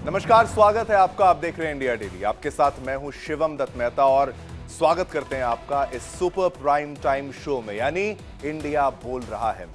नमस्कार, स्वागत है आपका। आप देख रहे हैं इंडिया डेली। आपके साथ मैं हूं शिवम दत्त मेहता और स्वागत करते हैं आपका इस सुपर प्राइम टाइम शो में, यानी इंडिया बोल रहा है।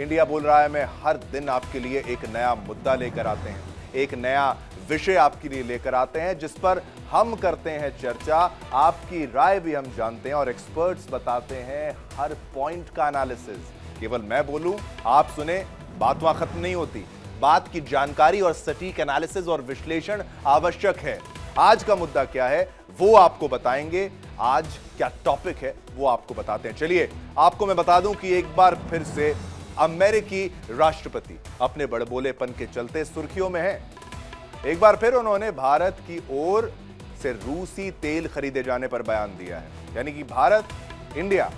इंडिया बोल रहा है में हर दिन आपके लिए एक नया मुद्दा लेकर आते हैं, एक नया विषय आपके लिए लेकर आते हैं जिस पर हम करते हैं चर्चा, आपकी राय भी हम जानते हैं और एक्सपर्ट्स बताते हैं हर पॉइंट का एनालिसिस। केवल मैं बोलूं, आप सुने, बात वहां खत्म नहीं होती। बात की जानकारी और सटीक एनालिसिस और विश्लेषण आवश्यक है। आज का मुद्दा क्या है वो आपको बताएंगे, आज क्या टॉपिक है वो आपको बताते हैं। चलिए आपको मैं बता दूं कि एक बार फिर से अमेरिकी राष्ट्रपति अपने बड़बोलेपन के चलते सुर्खियों में हैं। एक बार फिर उन्होंने भारत की ओर से रूसी तेल खरीदे जाने पर बयान दिया है, यानी कि भारत, इंडिया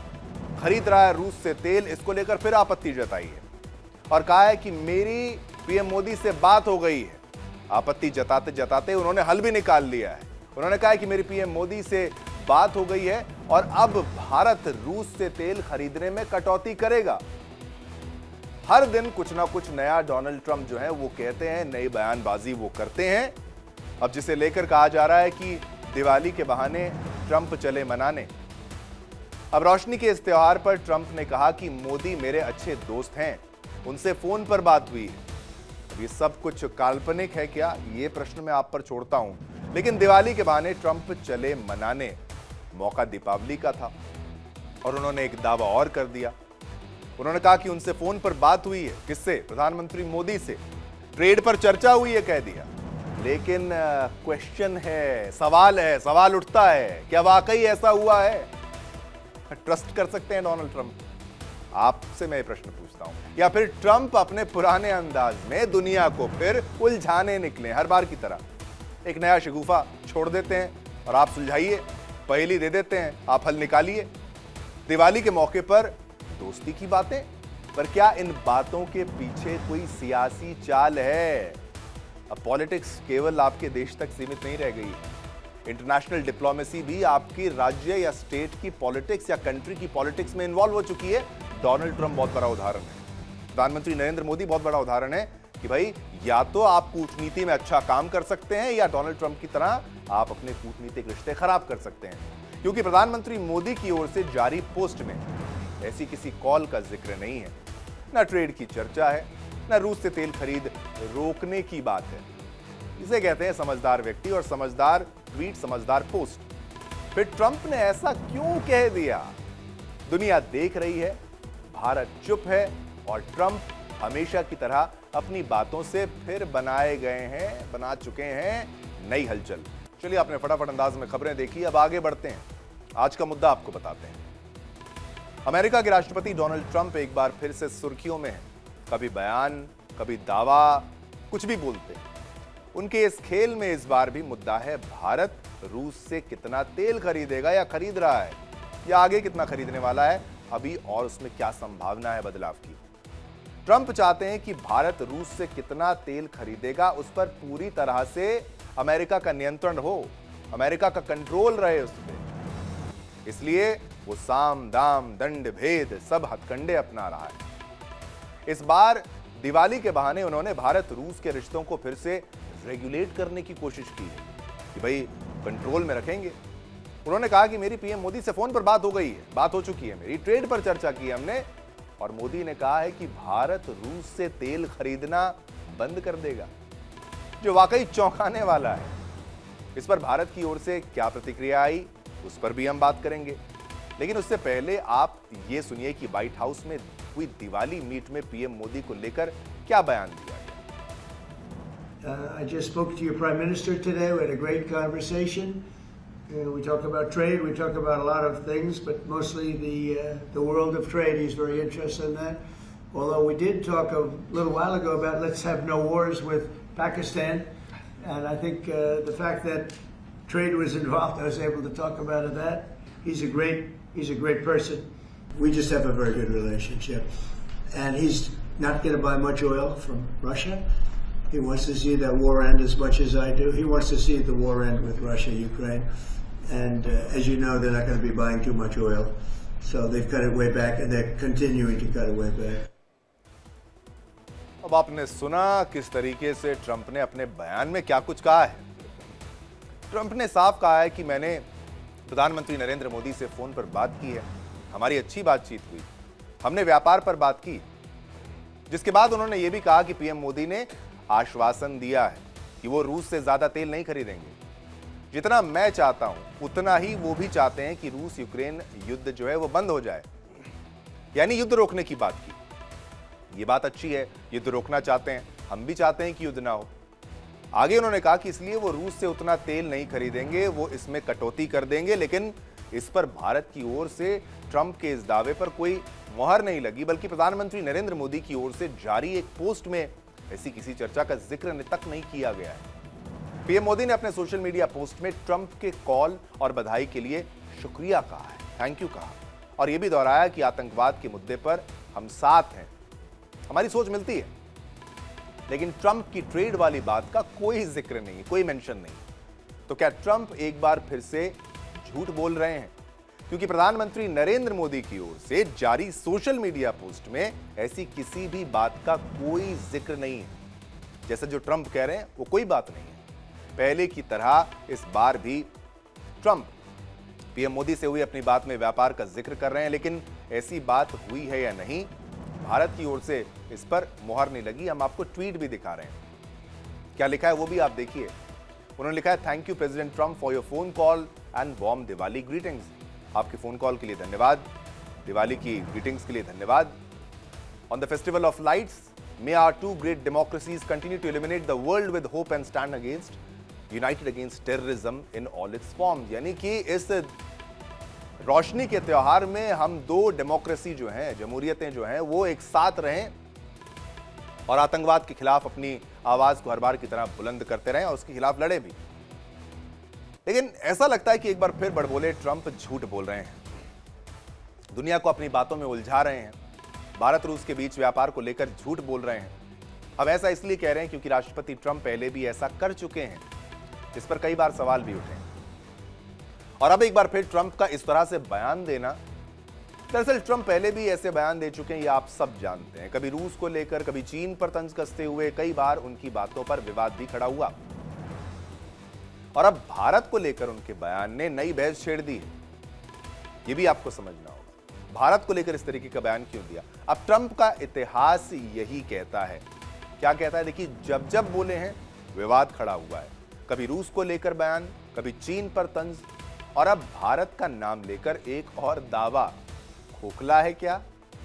खरीद रहा है रूस से तेल। इसको लेकर फिर आपत्ति जताई है और कहा है कि मेरी पीएम मोदी से बात हो गई है। आपत्ति जताते जताते उन्होंने हल भी निकाल लिया है। उन्होंने कहा है कि मेरी पीएम मोदी से बात हो गई है और अब भारत रूस से तेल खरीदने में कटौती करेगा। हर दिन कुछ ना कुछ नया डोनाल्ड ट्रंप जो है वो कहते हैं, नई बयानबाजी वो करते हैं। अब जिसे लेकर कहा जा रहा है कि दिवाली के बहाने ट्रंप चले मनाने। अब रोशनी के इस त्योहार पर ट्रंप ने कहा कि मोदी मेरे अच्छे दोस्त हैं, उनसे फोन पर बात हुई है। ये सब कुछ काल्पनिक है क्या, ये प्रश्न मैं आप पर छोड़ता हूं। लेकिन दिवाली के बहाने ट्रंप चले मनाने, मौका दीपावली का था और उन्होंने एक दावा और कर दिया। उन्होंने कहा कि उनसे फोन पर बात हुई है। किससे? प्रधानमंत्री मोदी से। ट्रेड पर चर्चा हुई है, कह दिया। लेकिन क्वेश्चन है, सवाल उठता है, क्या वाकई ऐसा हुआ है? ट्रस्ट कर सकते हैं डोनाल्ड ट्रंप? आपसे मैं प्रश्न पूछता हूं, या फिर ट्रंप अपने पुराने अंदाज में दुनिया को फिर उलझाने निकले हर बार की तरह? एक नया शगुफा छोड़ देते हैं और आप सुलझाइए, पहेली दे देते हैं, आप हल निकालिए। दिवाली के मौके पर दोस्ती की बातें, पर क्या इन बातों के पीछे कोई सियासी चाल है? अब पॉलिटिक्स केवल आपके देश तक सीमित नहीं रह गई है। इंटरनेशनल डिप्लोमेसी भी आपकी राज्य या स्टेट की पॉलिटिक्स या कंट्री की पॉलिटिक्स में इन्वॉल्व हो चुकी है। डोनाल्ड ट्रंप बहुत बड़ा उदाहरण है, प्रधानमंत्री नरेंद्र मोदी बहुत बड़ा उदाहरण है कि भाई या तो आप कूटनीति में अच्छा काम कर सकते हैं या डोनाल्ड ट्रंप की तरह आप अपने कूटनीतिक रिश्ते खराब कर सकते हैं। क्योंकि प्रधानमंत्री मोदी की ओर से जारी पोस्ट में ऐसी किसी कॉल का जिक्र नहीं है, ना ट्रेड की चर्चा है, ना रूस से तेल खरीद रोकने की बात है। इसे कहते हैं समझदार व्यक्ति और समझदार ट्वीट, समझदार पोस्ट। फिर ट्रंप ने ऐसा क्यों कह दिया? दुनिया देख रही है, भारत चुप है और ट्रंप हमेशा की तरह अपनी बातों से फिर बना चुके हैं नई हलचल। चलिए आपने फटाफट अंदाज में खबरें देखी, अब आगे बढ़ते हैं। आज का मुद्दा आपको बताते हैं। अमेरिका के राष्ट्रपति डोनाल्ड ट्रंप एक बार फिर से सुर्खियों में हैं। कभी बयान, कभी दावा, कुछ भी बोलते हैं। उनके इस खेल में इस बार भी मुद्दा है भारत रूस से कितना तेल खरीदेगा या खरीद रहा है, या आगे कितना खरीदने वाला है अभी, और उसमें क्या संभावना है बदलाव की। ट्रंप चाहते हैं कि भारत रूस से कितना तेल खरीदेगा उस पर पूरी तरह से अमेरिका का नियंत्रण हो, अमेरिका का कंट्रोल रहे उस पर। इसलिए वो साम दाम दंड भेद सब हथकंडे अपना रहा है। इस बार दिवाली के बहाने उन्होंने भारत रूस के रिश्तों को फिर से रेगुलेट करने की कोशिश की है कि भाई कंट्रोल में रखेंगे। उन्होंने कहा कि मेरी पीएम मोदी से फोन पर बात हो गई है, बात हो चुकी है, मेरी ट्रेड पर चर्चा की हमने, और मोदी ने कहा है कि भारत रूस से तेल खरीदना बंद कर देगा, जो वाकई चौंकाने वाला है। इस पर भारत की ओर से क्या प्रतिक्रिया आई उस पर भी हम बात करेंगे। लेकिन उससे पहले आप ये सुनिए कि व्हाइट हाउस में हुई दिवाली मीट में पीएम मोदी को लेकर क्या बयान दिया गया। I just spoke to your Prime Minister today. We had a great conversation. We talk about trade. We talk about a lot of things, but mostly the world of trade. He's very interested in that. Although we did talk a little while ago about let's have no wars with Pakistan, and I think the fact that trade was involved, I was able to talk about that. He's a great person. We just have a very good relationship, and he's not going to buy much oil from Russia. He wants to see that war end as much as I do. He wants to see the war end with Russia, Ukraine. And as you know, they're not going to be buying too much oil. So they've cut it way back, and they're continuing to cut it way back. अब आपने सुना किस तरीके से Trump ने अपने बयान में क्या कुछ कहा है। ट्रंप ने साफ कहा है कि मैंने प्रधानमंत्री नरेंद्र मोदी से फोन पर बात की है, हमारी अच्छी बातचीत हुई, हमने व्यापार पर बात की। जिसके बाद उन्होंने यह भी कहा कि पीएम मोदी ने आश्वासन दिया है कि वो रूस से ज्यादा तेल नहीं खरीदेंगे। जितना मैं चाहता हूं उतना ही वो भी चाहते हैं कि रूस यूक्रेन युद्ध जो है वो बंद हो जाए, यानी युद्ध रोकने की बात की। ये बात अच्छी है, युद्ध रोकना चाहते हैं, हम भी चाहते हैं कि युद्ध ना हो। आगे उन्होंने कहा कि इसलिए वो रूस से उतना तेल नहीं खरीदेंगे, वो इसमें कटौती कर देंगे, लेकिन इस पर भारत की ओर से ट्रंप के इस दावे पर कोई मुहर नहीं लगी, बल्कि प्रधानमंत्री नरेंद्र मोदी की ओर से जारी एक पोस्ट में ऐसी किसी चर्चा का जिक्र तक नहीं किया गया है। पीएम मोदी ने अपने सोशल मीडिया पोस्ट में ट्रंप के कॉल और बधाई के लिए शुक्रिया कहा है, थैंक यू कहा, और यह भी दोहराया कि आतंकवाद के मुद्दे पर हम साथ हैं, हमारी सोच मिलती है। लेकिन ट्रंप की ट्रेड वाली बात का कोई जिक्र नहीं, कोई मेंशन नहीं। तो क्या ट्रंप एक बार फिर से झूठ बोल रहे हैं? क्योंकि प्रधानमंत्री नरेंद्र मोदी की ओर से जारी सोशल मीडिया पोस्ट में ऐसी किसी भी बात का कोई जिक्र नहीं है। जैसे जो ट्रंप कह रहे हैं वो कोई बात नहीं है। पहले की तरह इस बार भी ट्रंप पीएम मोदी से हुई अपनी बात में व्यापार का जिक्र कर रहे हैं, लेकिन ऐसी बात हुई है या नहीं, भारत की ओर से इस पर मुहर नहीं लगी। हम आपको ट्वीट भी दिखा रहे हैं, क्या लिखा है वो भी आप देखिए। उन्होंने लिखा है, thank you president Trump for your phone call and warm Diwali greetings. आपके फोन कॉल के लिए धन्यवाद, दिवाली की ग्रीटिंग्स के लिए धन्यवाद। On the festival of lights, may our two great democracies continue to illuminate the world with hope and stand against united against terrorism in all its forms. यानी कि इस रोशनी के त्योहार में हम दो डेमोक्रेसी जो हैं, जमहूरियतें जो हैं, वो एक साथ रहें और आतंकवाद के खिलाफ अपनी आवाज को हर बार की तरह बुलंद करते रहें और उसके खिलाफ लड़े भी। लेकिन ऐसा लगता है कि एक बार फिर बड़बोले ट्रंप झूठ बोल रहे हैं, दुनिया को अपनी बातों में उलझा रहे हैं, भारत रूस के बीच व्यापार को लेकर झूठ बोल रहे हैं। अब ऐसा इसलिए कह रहे हैं क्योंकि राष्ट्रपति ट्रंप पहले भी ऐसा कर चुके हैं, इस पर कई बार सवाल भी उठे। और अब एक बार फिर ट्रंप का इस तरह से बयान देना, दरअसल ट्रंप पहले भी ऐसे बयान दे चुके हैं, ये आप सब जानते हैं। कभी रूस को लेकर, कभी चीन पर तंज कसते हुए, कई बार उनकी बातों पर विवाद भी खड़ा हुआ। और अब भारत को लेकर उनके बयान ने नई बहस छेड़ दी है, ये भी आपको समझना होगा। भारत को लेकर इस तरीके का बयान क्यों दिया? अब ट्रंप का इतिहास यही कहता है। क्या कहता है? देखिए, जब जब बोले हैं विवाद खड़ा हुआ है। कभी रूस को लेकर बयान, कभी चीन पर तंज, और अब भारत का नाम लेकर एक और दावा। खोखला है क्या?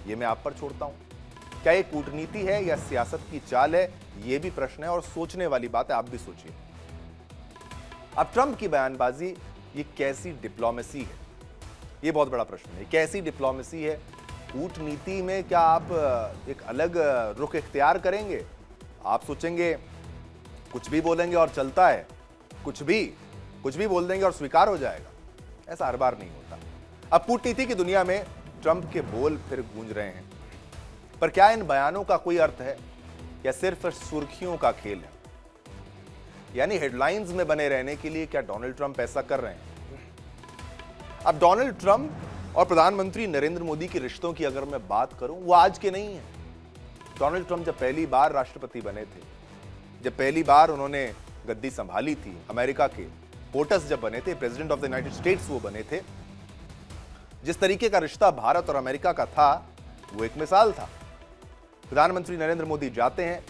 ये मैं आप पर छोड़ता हूं। क्या ये कूटनीति है या सियासत की चाल है? ये भी प्रश्न है और सोचने वाली बात है, आप भी सोचिए। अब ट्रंप की बयानबाजी, ये कैसी डिप्लोमेसी है? ये बहुत बड़ा प्रश्न है। कैसी डिप्लोमेसी है? कूटनीति में क्या आप एक अलग रुख इख्तियार करेंगे? आप सोचेंगे कुछ भी बोलेंगे और चलता है, कुछ भी बोल देंगे और स्वीकार हो जाएगा। ऐसा हर बार नहीं होता। अब कूटनीति की दुनिया में ट्रंप के बोल फिर गूंज रहे हैं, पर क्या इन बयानों का कोई अर्थ है या सिर्फ सुर्खियों का खेल है? यानी हेडलाइंस में बने रहने के लिए क्या डोनाल्ड ट्रंप ऐसा कर रहे हैं? अब डोनाल्ड ट्रंप और प्रधानमंत्री नरेंद्र मोदी के रिश्तों की अगर मैं बात करूं, वो आज के नहीं है। डोनाल्ड ट्रंप जब पहली बार राष्ट्रपति बने थे, जब पहली बार उन्होंने गद्दी संभाली थी, अमेरिका के पोटस जब बने थे, president of the United states वो बने थे, जिस तरीके का रिश्ता भारत और अमेरिका का था, वो एक मिसाल था। प्रधानमंत्री नरेंद्र मोदी जाते हैं,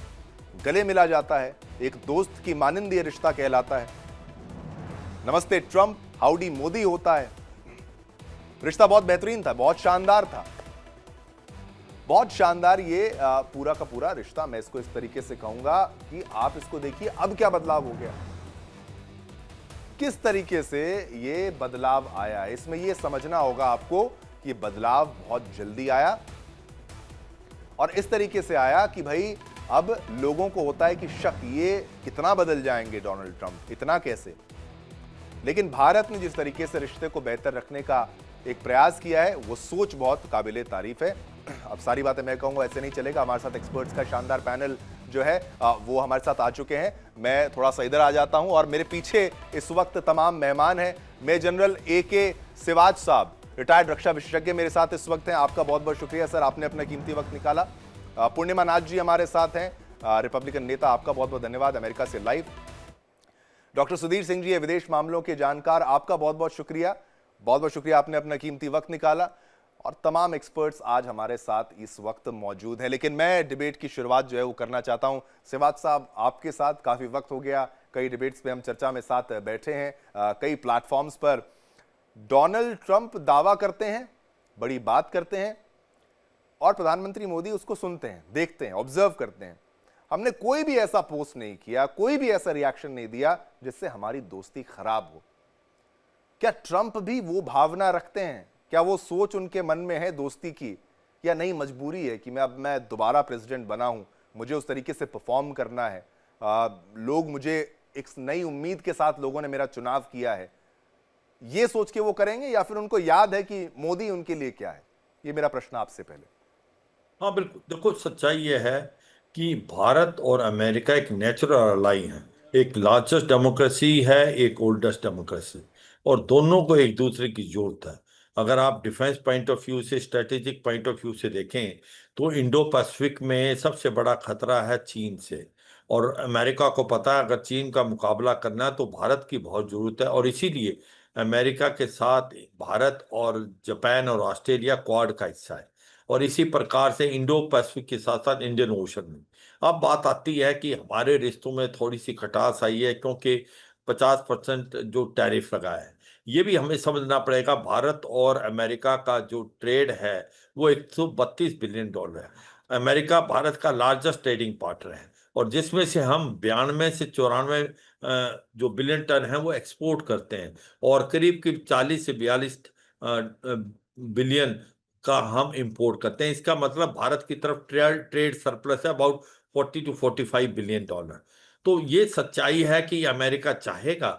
गले मिला जाता है, एक दोस्त की मानंद ये रिश्ता कहलाता है। नमस्ते ट्रंप, हाउडी मोदी होता है। रिश्ता बहुत बेहतरीन था, बहुत शानदार था, बहुत शानदार। ये पूरा का पूरा रिश्ता, मैं इसको इस तरीके से कहूंगा कि आप इसको देखिए अब क्या बदलाव हो गया, किस तरीके से ये बदलाव आया। इसमें ये समझना होगा आपको कि ये बदलाव बहुत जल्दी आया और इस तरीके से आया कि भाई अब लोगों को होता है कि शक, ये कितना बदल जाएंगे डोनाल्ड ट्रंप, इतना कैसे। लेकिन भारत ने जिस तरीके से रिश्ते को बेहतर रखने का एक प्रयास किया है, वो सोच बहुत काबिले तारीफ है। अब सारी बातें मैं कहूंगा ऐसे नहीं चलेगा। हमारे साथ एक्सपर्ट्स का शानदार पैनल जो है वो हमारे साथ आ चुके हैं। मैं थोड़ा सा इधर आ जाता हूं और मेरे पीछे इस वक्त तमाम मेहमान हैं। मेजर जनरल AK सिवाज साहब, रिटायर्ड रक्षा विशेषज्ञ, मेरे साथ इस वक्त हैं। आपका बहुत बहुत शुक्रिया सर, आपने अपना कीमती वक्त निकाला। पूर्णिमा नाथ जी हमारे साथ हैं, रिपब्लिकन नेता। आपका बहुत बहुत धन्यवाद अमेरिका से लाइव। डॉक्टर सुधीर सिंह जी है विदेश मामलों के जानकार, आपका बहुत बहुत शुक्रिया। बहुत बहुत शुक्रिया, आपने अपना कीमती वक्त निकाला। और तमाम एक्सपर्ट्स आज हमारे साथ इस वक्त मौजूद हैं। लेकिन मैं डिबेट की शुरुआत जो है वो करना चाहता हूं सिवात साहब आपके साथ। काफी वक्त हो गया, कई डिबेट्स पे हम चर्चा में साथ बैठे हैं, कई प्लेटफॉर्म्स पर। डोनाल्ड ट्रंप दावा करते हैं, बड़ी बात करते हैं, और प्रधानमंत्री मोदी उसको सुनते हैं, देखते हैं, ऑब्जर्व करते हैं। हमने कोई भी ऐसा पोस्ट नहीं किया, कोई भी ऐसा रिएक्शन नहीं दिया जिससे हमारी दोस्ती खराब हो। क्या ट्रंप भी वो भावना रखते हैं? क्या वो सोच उनके मन में है दोस्ती की, या नहीं मजबूरी है कि मैं दोबारा प्रेसिडेंट बना हूं, मुझे उस तरीके से परफॉर्म करना है, लोग मुझे एक नई उम्मीद के साथ लोगों ने मेरा चुनाव किया है, ये सोच के वो करेंगे, या फिर उनको याद है कि मोदी उनके लिए क्या है? ये मेरा प्रश्न आपसे पहले। हाँ बिल्कुल, देखो सच्चाई ये है कि भारत और अमेरिका एक नेचुरल अलाई है। एक लार्जेस्ट डेमोक्रेसी है, एक ओल्डेस्ट डेमोक्रेसी, और दोनों को एक दूसरे की जरूरत है। अगर आप डिफेंस पॉइंट ऑफ व्यू से, स्ट्रेटेजिक पॉइंट ऑफ व्यू से देखें तो इंडो पैसिफिक में सबसे बड़ा खतरा है चीन से। और अमेरिका को पता है अगर चीन का मुकाबला करना है तो भारत की बहुत जरूरत है, और इसीलिए अमेरिका के साथ भारत और जापान और ऑस्ट्रेलिया क्वाड का हिस्सा है। और इसी प्रकार से इंडो पैसिफिक के साथ साथ इंडियन ओशन में अब बात आती है कि हमारे रिश्तों में थोड़ी सी खटास आई है, क्योंकि 50% जो टैरिफ लगा है, ये भी हमें समझना पड़ेगा। भारत और अमेरिका का जो ट्रेड है वो 132 बिलियन डॉलर है। अमेरिका भारत का लार्जेस्ट ट्रेडिंग पार्टनर है, और जिसमें से हम 92 से 94 जो बिलियन टन है वो एक्सपोर्ट करते हैं, और करीब करीब 40 से 42 बिलियन का हम इंपोर्ट करते हैं। इसका मतलब भारत की तरफ ट्रेड सरप्लस है अबाउट 40 to 45 बिलियन डॉलर। तो ये सच्चाई है कि अमेरिका चाहेगा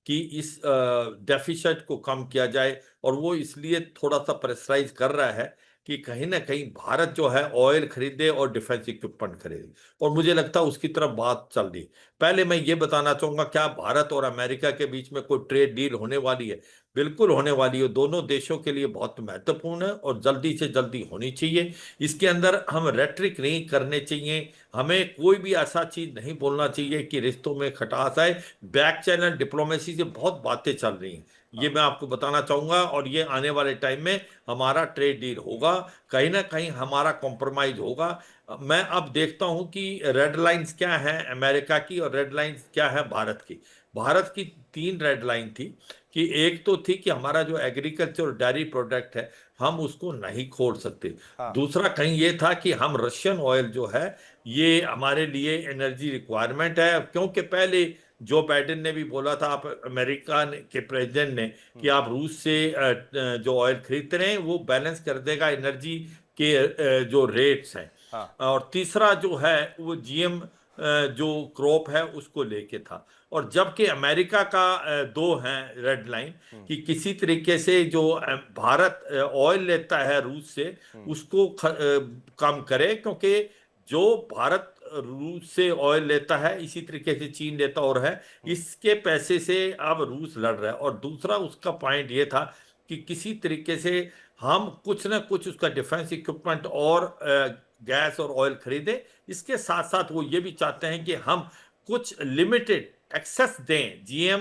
कि इस डेफिसिट को कम किया जाए, और वो इसलिए थोड़ा सा प्रेशराइज कर रहा है कि कहीं ना कहीं भारत जो है ऑयल खरीदे और डिफेंस इक्विपमेंट खरीदे, और मुझे लगता है उसकी तरफ बात चल रही। पहले मैं ये बताना चाहूंगा, क्या भारत और अमेरिका के बीच में कोई ट्रेड डील होने वाली है? बिल्कुल होने वाली है, दोनों देशों के लिए बहुत महत्वपूर्ण है और जल्दी से जल्दी होनी चाहिए। इसके अंदर हम रेटरिक नहीं करने चाहिए, हमें कोई भी ऐसा चीज नहीं बोलना चाहिए कि रिश्तों में खटास आए। बैक चैनल डिप्लोमेसी से बहुत बातें चल रही हैं, ये मैं आपको बताना चाहूंगा, और ये आने वाले टाइम में हमारा ट्रेड डील होगा, कहीं ना कहीं हमारा कॉम्प्रोमाइज होगा। मैं अब देखता हूं कि रेड लाइंस क्या है अमेरिका की और रेड लाइंस क्या है भारत की। भारत की 3 रेड लाइन थी, कि एक तो थी कि हमारा जो एग्रीकल्चर और डेयरी प्रोडक्ट है हम उसको नहीं खोल सकते। हाँ। दूसरा कहीं ये था कि हम रशियन ऑयल जो है ये हमारे लिए एनर्जी रिक्वायरमेंट है, क्योंकि पहले जो बाइडेन ने भी बोला था, आप अमेरिका के प्रेसिडेंट ने, कि आप रूस से जो ऑयल खरीदते रहे वो बैलेंस कर देगा एनर्जी के जो रेट्स हैं। हाँ। और तीसरा जो है वो जीएम जो क्रॉप है उसको लेके था। और जबकि अमेरिका का 2 हैं रेड लाइन, कि किसी तरीके से जो भारत ऑयल लेता है रूस से उसको कम करे, क्योंकि जो भारत रूस से ऑयल लेता है इसी तरीके से चीन लेता और है, इसके पैसे से अब रूस लड़ रहा है। और दूसरा उसका पॉइंट ये था कि किसी तरीके से हम कुछ ना कुछ उसका डिफेंस इक्विपमेंट और गैस और ऑयल खरीदे। इसके साथ साथ वो ये भी चाहते हैं कि हम कुछ लिमिटेड एक्सेस दें जीएम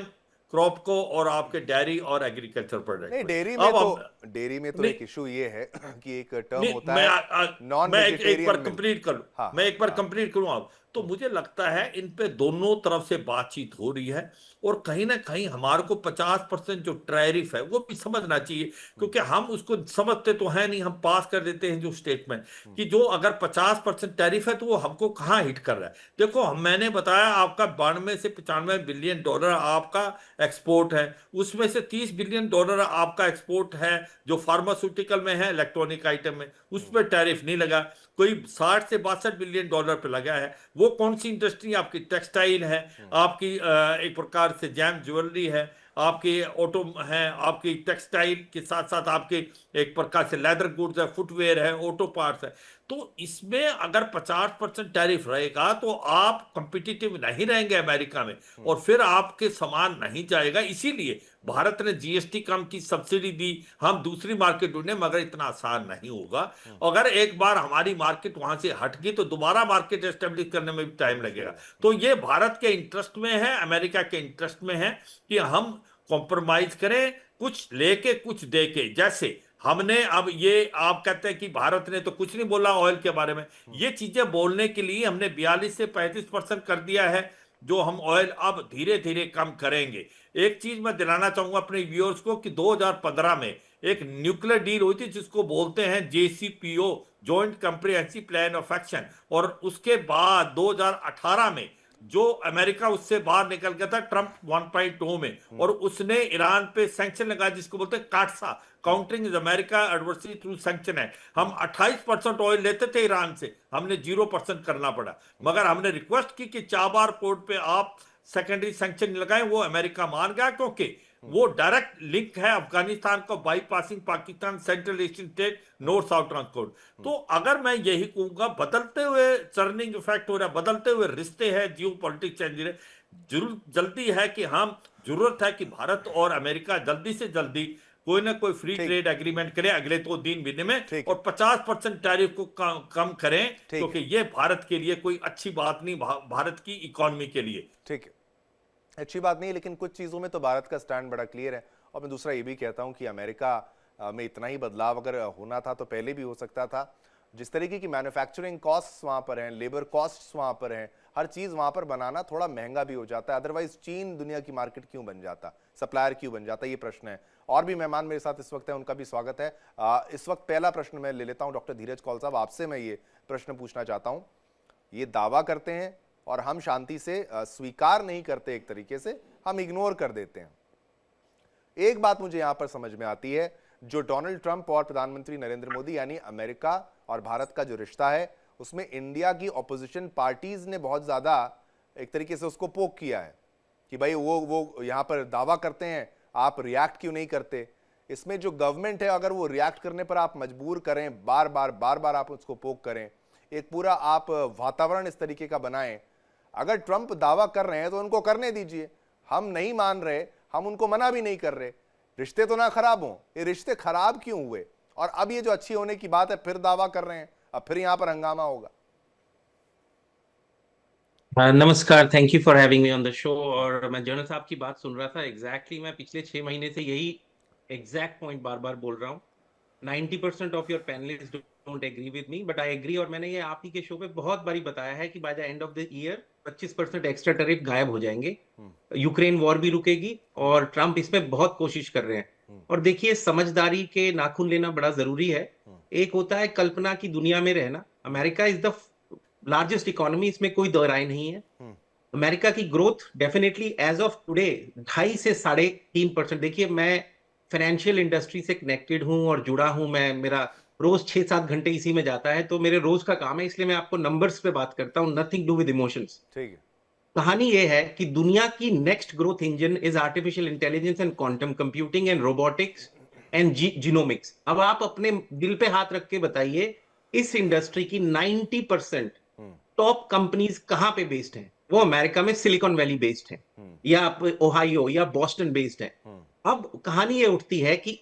क्रॉप को और आपके डेयरी और एग्रीकल्चर प्रोडक्ट नहीं, पे। डेयरी में तो नहीं, एक इशू ये है कि एक टर्म नहीं, होता मैं है नॉन मैं एक बार वेजिटेरियन मिल्क। कंप्लीट कर लूं। हाँ, मैं एक बार हाँ। कंप्लीट करूं आप तो मुझे लगता है इन पे दोनों तरफ से बातचीत हो रही है, और कहीं ना कहीं हमारे को 50% जो टैरिफ है वो भी समझना चाहिए, क्योंकि हम उसको समझते तो है नहीं, हम पास कर देते हैं जो स्टेटमेंट, कि जो अगर 50% टैरिफ है तो वो हमको कहाँ हिट कर रहा है। देखो मैंने बताया आपका 92 से 95 बिलियन डॉलर आपका एक्सपोर्ट है, उसमें से 30 बिलियन डॉलर आपका एक्सपोर्ट है जो फार्मास्यूटिकल में है, इलेक्ट्रॉनिक आइटम में, उस पर टैरिफ नहीं लगा। कोई 60 से 62 बिलियन डॉलर पे लगा है। वो कौन सी इंडस्ट्री? आपकी टेक्सटाइल है, आपकी एक प्रकार से जैम ज्वेलरी है, आपके ऑटो है, आपकी टेक्सटाइल के साथ साथ आपके एक प्रकार से लेदर गुड्स है, फुटवेयर है, ऑटो पार्ट्स है। तो इसमें अगर 50% टैरिफ रहेगा तो आप कंपिटिटिव नहीं रहेंगे अमेरिका में, और फिर आपके सामान नहीं जाएगा। इसीलिए भारत ने जीएसटी कम की, सब्सिडी दी, हम दूसरी मार्केट ढूंढे, मगर इतना आसान नहीं होगा। अगर एक बार हमारी मार्केट वहां से हट गई तो दोबारा मार्केट एस्टेब्लिश करने में भी टाइम लगेगा। तो ये भारत के इंटरेस्ट में है, अमेरिका के इंटरेस्ट में है कि हम कॉम्प्रोमाइज करें, कुछ लेके कुछ देके। जैसे हमने अब ये, आप कहते हैं कि भारत ने तो कुछ नहीं बोला ऑयल के बारे में, ये चीजें बोलने के लिए हमने 42 से 35% कर दिया है, जो हम ऑयल अब धीरे धीरे कम करेंगे। एक चीज मैं दिलाना चाहूंगा अपने व्यूअर्स को कि 2015 में एक न्यूक्लियर डील हुई थी जिसको बोलते हैं JCPO, joint comprehensive plan of action, और उसके बाद 2018 में जो अमेरिका उससे बाहर निकल गया था ट्रंप 1.0 में, और उसने ईरान पे सैंक्शन लगाया जिसको बोलते हैं काटसा, countering America adversary through sanction है। हम 28% ऑयल लेते थे ईरान से, हमने 0% करना पड़ा, मगर हमने रिक्वेस्ट की कि 4 बार पोर्ट पे आप सेकेंडरी सैंक्शन लगाएं, वो अमेरिका मान गया, क्योंकि वो डायरेक्ट लिंक है अफगानिस्तान को bypassing Pakistan, central Asian state, north south transport. तो अगर मैं यही कहूंगा, बदलते हुए चर्निंग इफेक्ट हो रहा है, बदलते हुए रिश्ते हैं, जियो पॉलिटिक्स चेंज रहे, जरूर जल्दी है कि हम, जरूरत है कि भारत और अमेरिका जल्दी से जल्दी कोई ना कोई फ्री ठीक। ट्रेड एग्रीमेंट करें अगले 2 दिन महीने में, ठीक। और 50% टैरिफ को कम करें, ठीक। क्योंकि ये भारत के लिए कोई अच्छी बात नहीं, भारत की इकोनॉमी के लिए। ठीक है, अच्छी बात नहीं, लेकिन कुछ चीज़ों में तो भारत का स्टैंड बड़ा क्लियर है। और मैं दूसरा ये भी कहता हूं कि अमेरिका में इतना ही बदलाव अगर होना था तो पहले भी हो सकता था। जिस तरीके की मैन्युफैक्चरिंग कॉस्ट्स वहां पर हैं, लेबर कॉस्ट्स वहां पर हैं, हर चीज़ वहां पर बनाना थोड़ा महंगा भी हो जाता है। अदरवाइज चीन दुनिया की मार्केट क्यों बन जाता, सप्लायर क्यों बन जाता, ये प्रश्न है। और भी मेहमान मेरे साथ इस वक्त है, उनका भी स्वागत है। इस वक्त पहला प्रश्न मैं ले लेता हूँ। डॉक्टर धीरज कौल साहब, आपसे मैं ये प्रश्न पूछना चाहता हूँ। ये दावा करते हैं और हम शांति से स्वीकार नहीं करते, एक तरीके से हम इग्नोर कर देते हैं। एक बात मुझे यहां पर समझ में आती है, जो डोनाल्ड ट्रंप और प्रधानमंत्री नरेंद्र मोदी यानी अमेरिका और भारत का जो रिश्ता है, उसमें इंडिया की ऑपोजिशन पार्टीज ने बहुत ज्यादा एक तरीके से उसको पोक किया है कि भाई वो यहां पर दावा करते हैं, आप रिएक्ट क्यों नहीं करते। इसमें जो गवर्नमेंट है, अगर वो रिएक्ट करने पर आप मजबूर करें, बार बार आप उसको पोक करें, एक पूरा आप वातावरण इस तरीके का बनाएं। अगर ट्रंप दावा कर रहे हैं तो उनको करने दीजिए, हम नहीं मान रहे, हम उनको मना भी नहीं कर रहे। रिश्ते तो ना खराब हों, ये रिश्ते खराब क्यों हुए? और अब ये जो अच्छी होने की बात है फिर दावा कर रहे हैं, अब फिर यहां पर हंगामा होगा। नमस्कार, thank you for having me on the show. और मैं जनरल साहब की बात सुन रहा था, एग्जैक्टली मैं पिछले 6 महीने से यही एग्जैक्ट पॉइंट बार बार बोल रहा हूँ। 90% of your panellist don't agree with me, but I agree. और मैंने ये आप ही के शो पे बहुत बारी बताया है कि by the end of the year 25% extra tariff गायब हो जाएंगे, यूक्रेन वॉर भी रुकेगी, और ट्रंप इसमें बहुत कोशिश कर रहे हैं। और देखिए, समझदारी के नाखून लेना बड़ा जरूरी है। एक होता है कल्पना की दुनिया में रहना। America is the largest economy, इसमें कोई दो राय नहीं है। अमेरिका की growth definitely as of today 2.5 से 3.5%। देखिए, मैं फाइनेंशियल इंडस्ट्री से कनेक्टेड हूं और जुड़ा हूं, मैं, मेरा रोज 6-7 घंटे इसी में जाता है, तो मेरे रोज का काम है, इसलिए मैं आपको नंबर्स पे बात करता हूं, नथिंग डू विद इमोशंस। ठीक है। कहानी ये है कि दुनिया की next growth engine is artificial intelligence and quantum computing and robotics and genomics. अब आप अपने दिल पे हाथ रख के बताइए, इस इंडस्ट्री की 90% टॉप कंपनीज कहां पे बेस्ड हैं? वो अमेरिका में सिलिकॉन वैली बेस्ड हैं, या ओहायो या बॉस्टन बेस्ड हैं। अब कहानी ये उठती है कि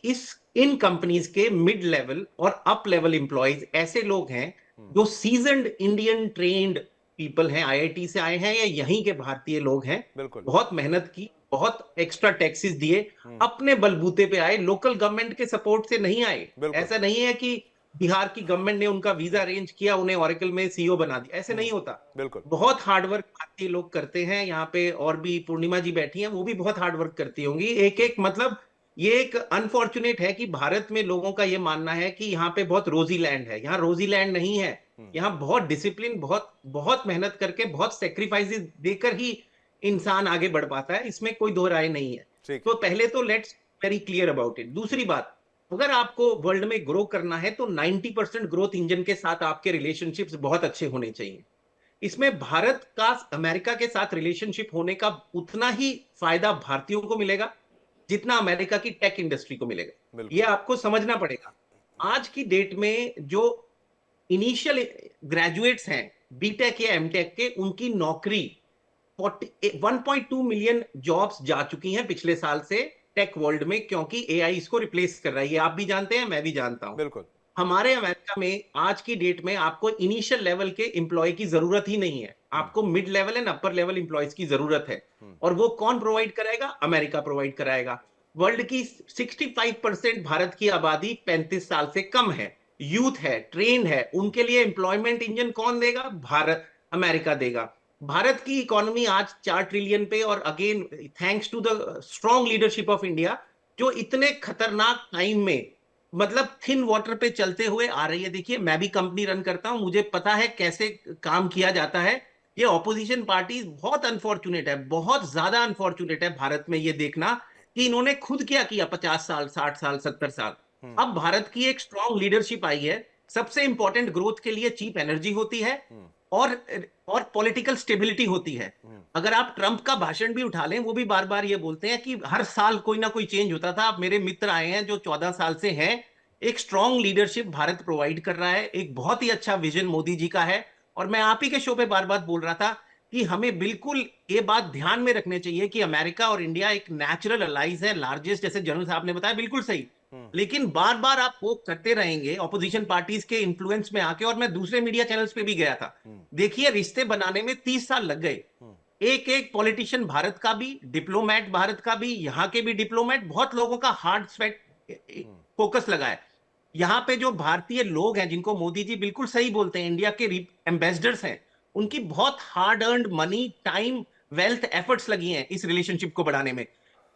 इन कंपनीज के मिड लेवल और अप लेवल एम्प्लॉयज ऐसे लोग हैं जो सीजन्ड इंडियन ट्रेन्ड पीपल हैं, आईआईटी से आए हैं या यहीं के भारतीय लोग हैं, बहुत मेहनत की, बहुत एक्स्ट्रा टैक्सेस दिए, अपने बलबूते पे आए, लोकल गवर्नमेंट के सपोर्ट से नहीं आए। ऐसा नहीं है कि बिहार की गवर्नमेंट ने उनका वीजा अरेंज किया, उन्हें ओरेकल में सीईओ बना दिया, ऐसे नहीं होता। बहुत हार्डवर्क भारतीय लोग करते हैं। यहाँ पे और भी पूर्णिमा जी बैठी हैं, वो भी बहुत हार्डवर्क करती होंगी। एक मतलब ये एक अनफॉर्चुनेट है कि भारत में लोगों का ये मानना है कि यहाँ पे बहुत रोजी लैंड है। यहाँ रोजी लैंड नहीं है। यहाँ बहुत डिसिप्लिन, बहुत मेहनत करके, बहुत सेक्रीफाइसेस देकर ही इंसान आगे बढ़ पाता है, इसमें कोई दो राय नहीं है। तो पहले तो let's very clear about it. दूसरी बात, अगर आपको वर्ल्ड में ग्रो करना है तो 90% ग्रोथ इंजन के साथ आपके रिलेशनशिप्स बहुत अच्छे होने चाहिए। इसमें भारत का अमेरिका के साथ रिलेशनशिप होने का उतना ही फायदा भारतीयों को मिलेगा जितना अमेरिका की टेक इंडस्ट्री को मिलेगा। बिल्कुल। ये आपको समझना पड़ेगा। आज की डेट में जो इनिशियल ग्रेजुएट्स हैं बीटेक या एमटेक के, उनकी नौकरी 1.2 मिलियन जॉब्स जा चुकी हैं पिछले साल से टेक वर्ल्ड में, क्योंकि एआई इसको रिप्लेस कर रहा है। ये आप भी जानते हैं, मैं भी जानता हूं। बिल्कुल। हमारे अमेरिका में आज की डेट में आपको इनिशियल लेवल के एम्प्लॉय की जरूरत ही नहीं है, आपको mid level and upper level employees की जरूरत है। और वो कौन प्रोवाइड कराएगा? अमेरिका प्रोवाइड कराएगा। वर्ल्ड की 65% भारत की आबादी 35 साल से कम है, यूथ है, ट्रेन है, उनके लिए एम्प्लॉयमेंट इंजन कौन देगा? भारत, अमेरिका देगा। भारत की इकोनॉमी आज 4 ट्रिलियन पे, और again thanks to the strong leadership of India, जो इतने खतरनाक टाइम में मतलब थिन वाटर पे चलते हुए आ रही है। देखिए, मैं भी कंपनी रन करता हूं, मुझे पता है कैसे काम किया जाता है। ये ऑपोजिशन पार्टी बहुत अनफॉर्चुनेट है, बहुत ज्यादा अनफॉर्चुनेट है भारत में ये देखना कि इन्होंने खुद क्या किया 50 साल, 60 साल, 70 साल। अब भारत की एक स्ट्रांग लीडरशिप आई है। सबसे इंपॉर्टेंट ग्रोथ के लिए चीप एनर्जी होती है और पॉलिटिकल स्टेबिलिटी होती है। अगर आप ट्रंप का भाषण भी उठा लें, वो भी बार बार ये बोलते हैं कि हर साल कोई ना कोई चेंज होता था। अब मेरे मित्र आए हैं जो 14 साल से हैं। एक स्ट्रांग लीडरशिप भारत प्रोवाइड कर रहा है, एक बहुत ही अच्छा विजन मोदी जी का है। और मैं आप ही के शो पे बार बार बोल रहा था कि हमें बिल्कुल ये बात ध्यान में रखनी चाहिए कि अमेरिका और इंडिया एक नेचुरल अलाइज है, लार्जेस्ट, जैसे जनरल साहब ने बताया, बिल्कुल सही। लेकिन बार बार आप वो करते रहेंगे ऑपोजिशन पार्टीज के इन्फ्लुएंस में आके। और मैं दूसरे मीडिया चैनल्स पे भी गया था, देखिए रिश्ते बनाने में 30 साल लग गए। एक एक पॉलिटिशियन भारत का भी, डिप्लोमेट भारत का भी, यहाँ के भी डिप्लोमेट, बहुत लोगों का हार्ड स्वेट फोकस लगा है। यहाँ पे जो भारतीय लोग हैं, जिनको मोदी जी बिल्कुल सही बोलते हैं इंडिया के एम्बेसडर्स हैं, उनकी बहुत hard earned money, time, wealth, efforts लगी हैं इस रिलेशनशिप को बढ़ाने में।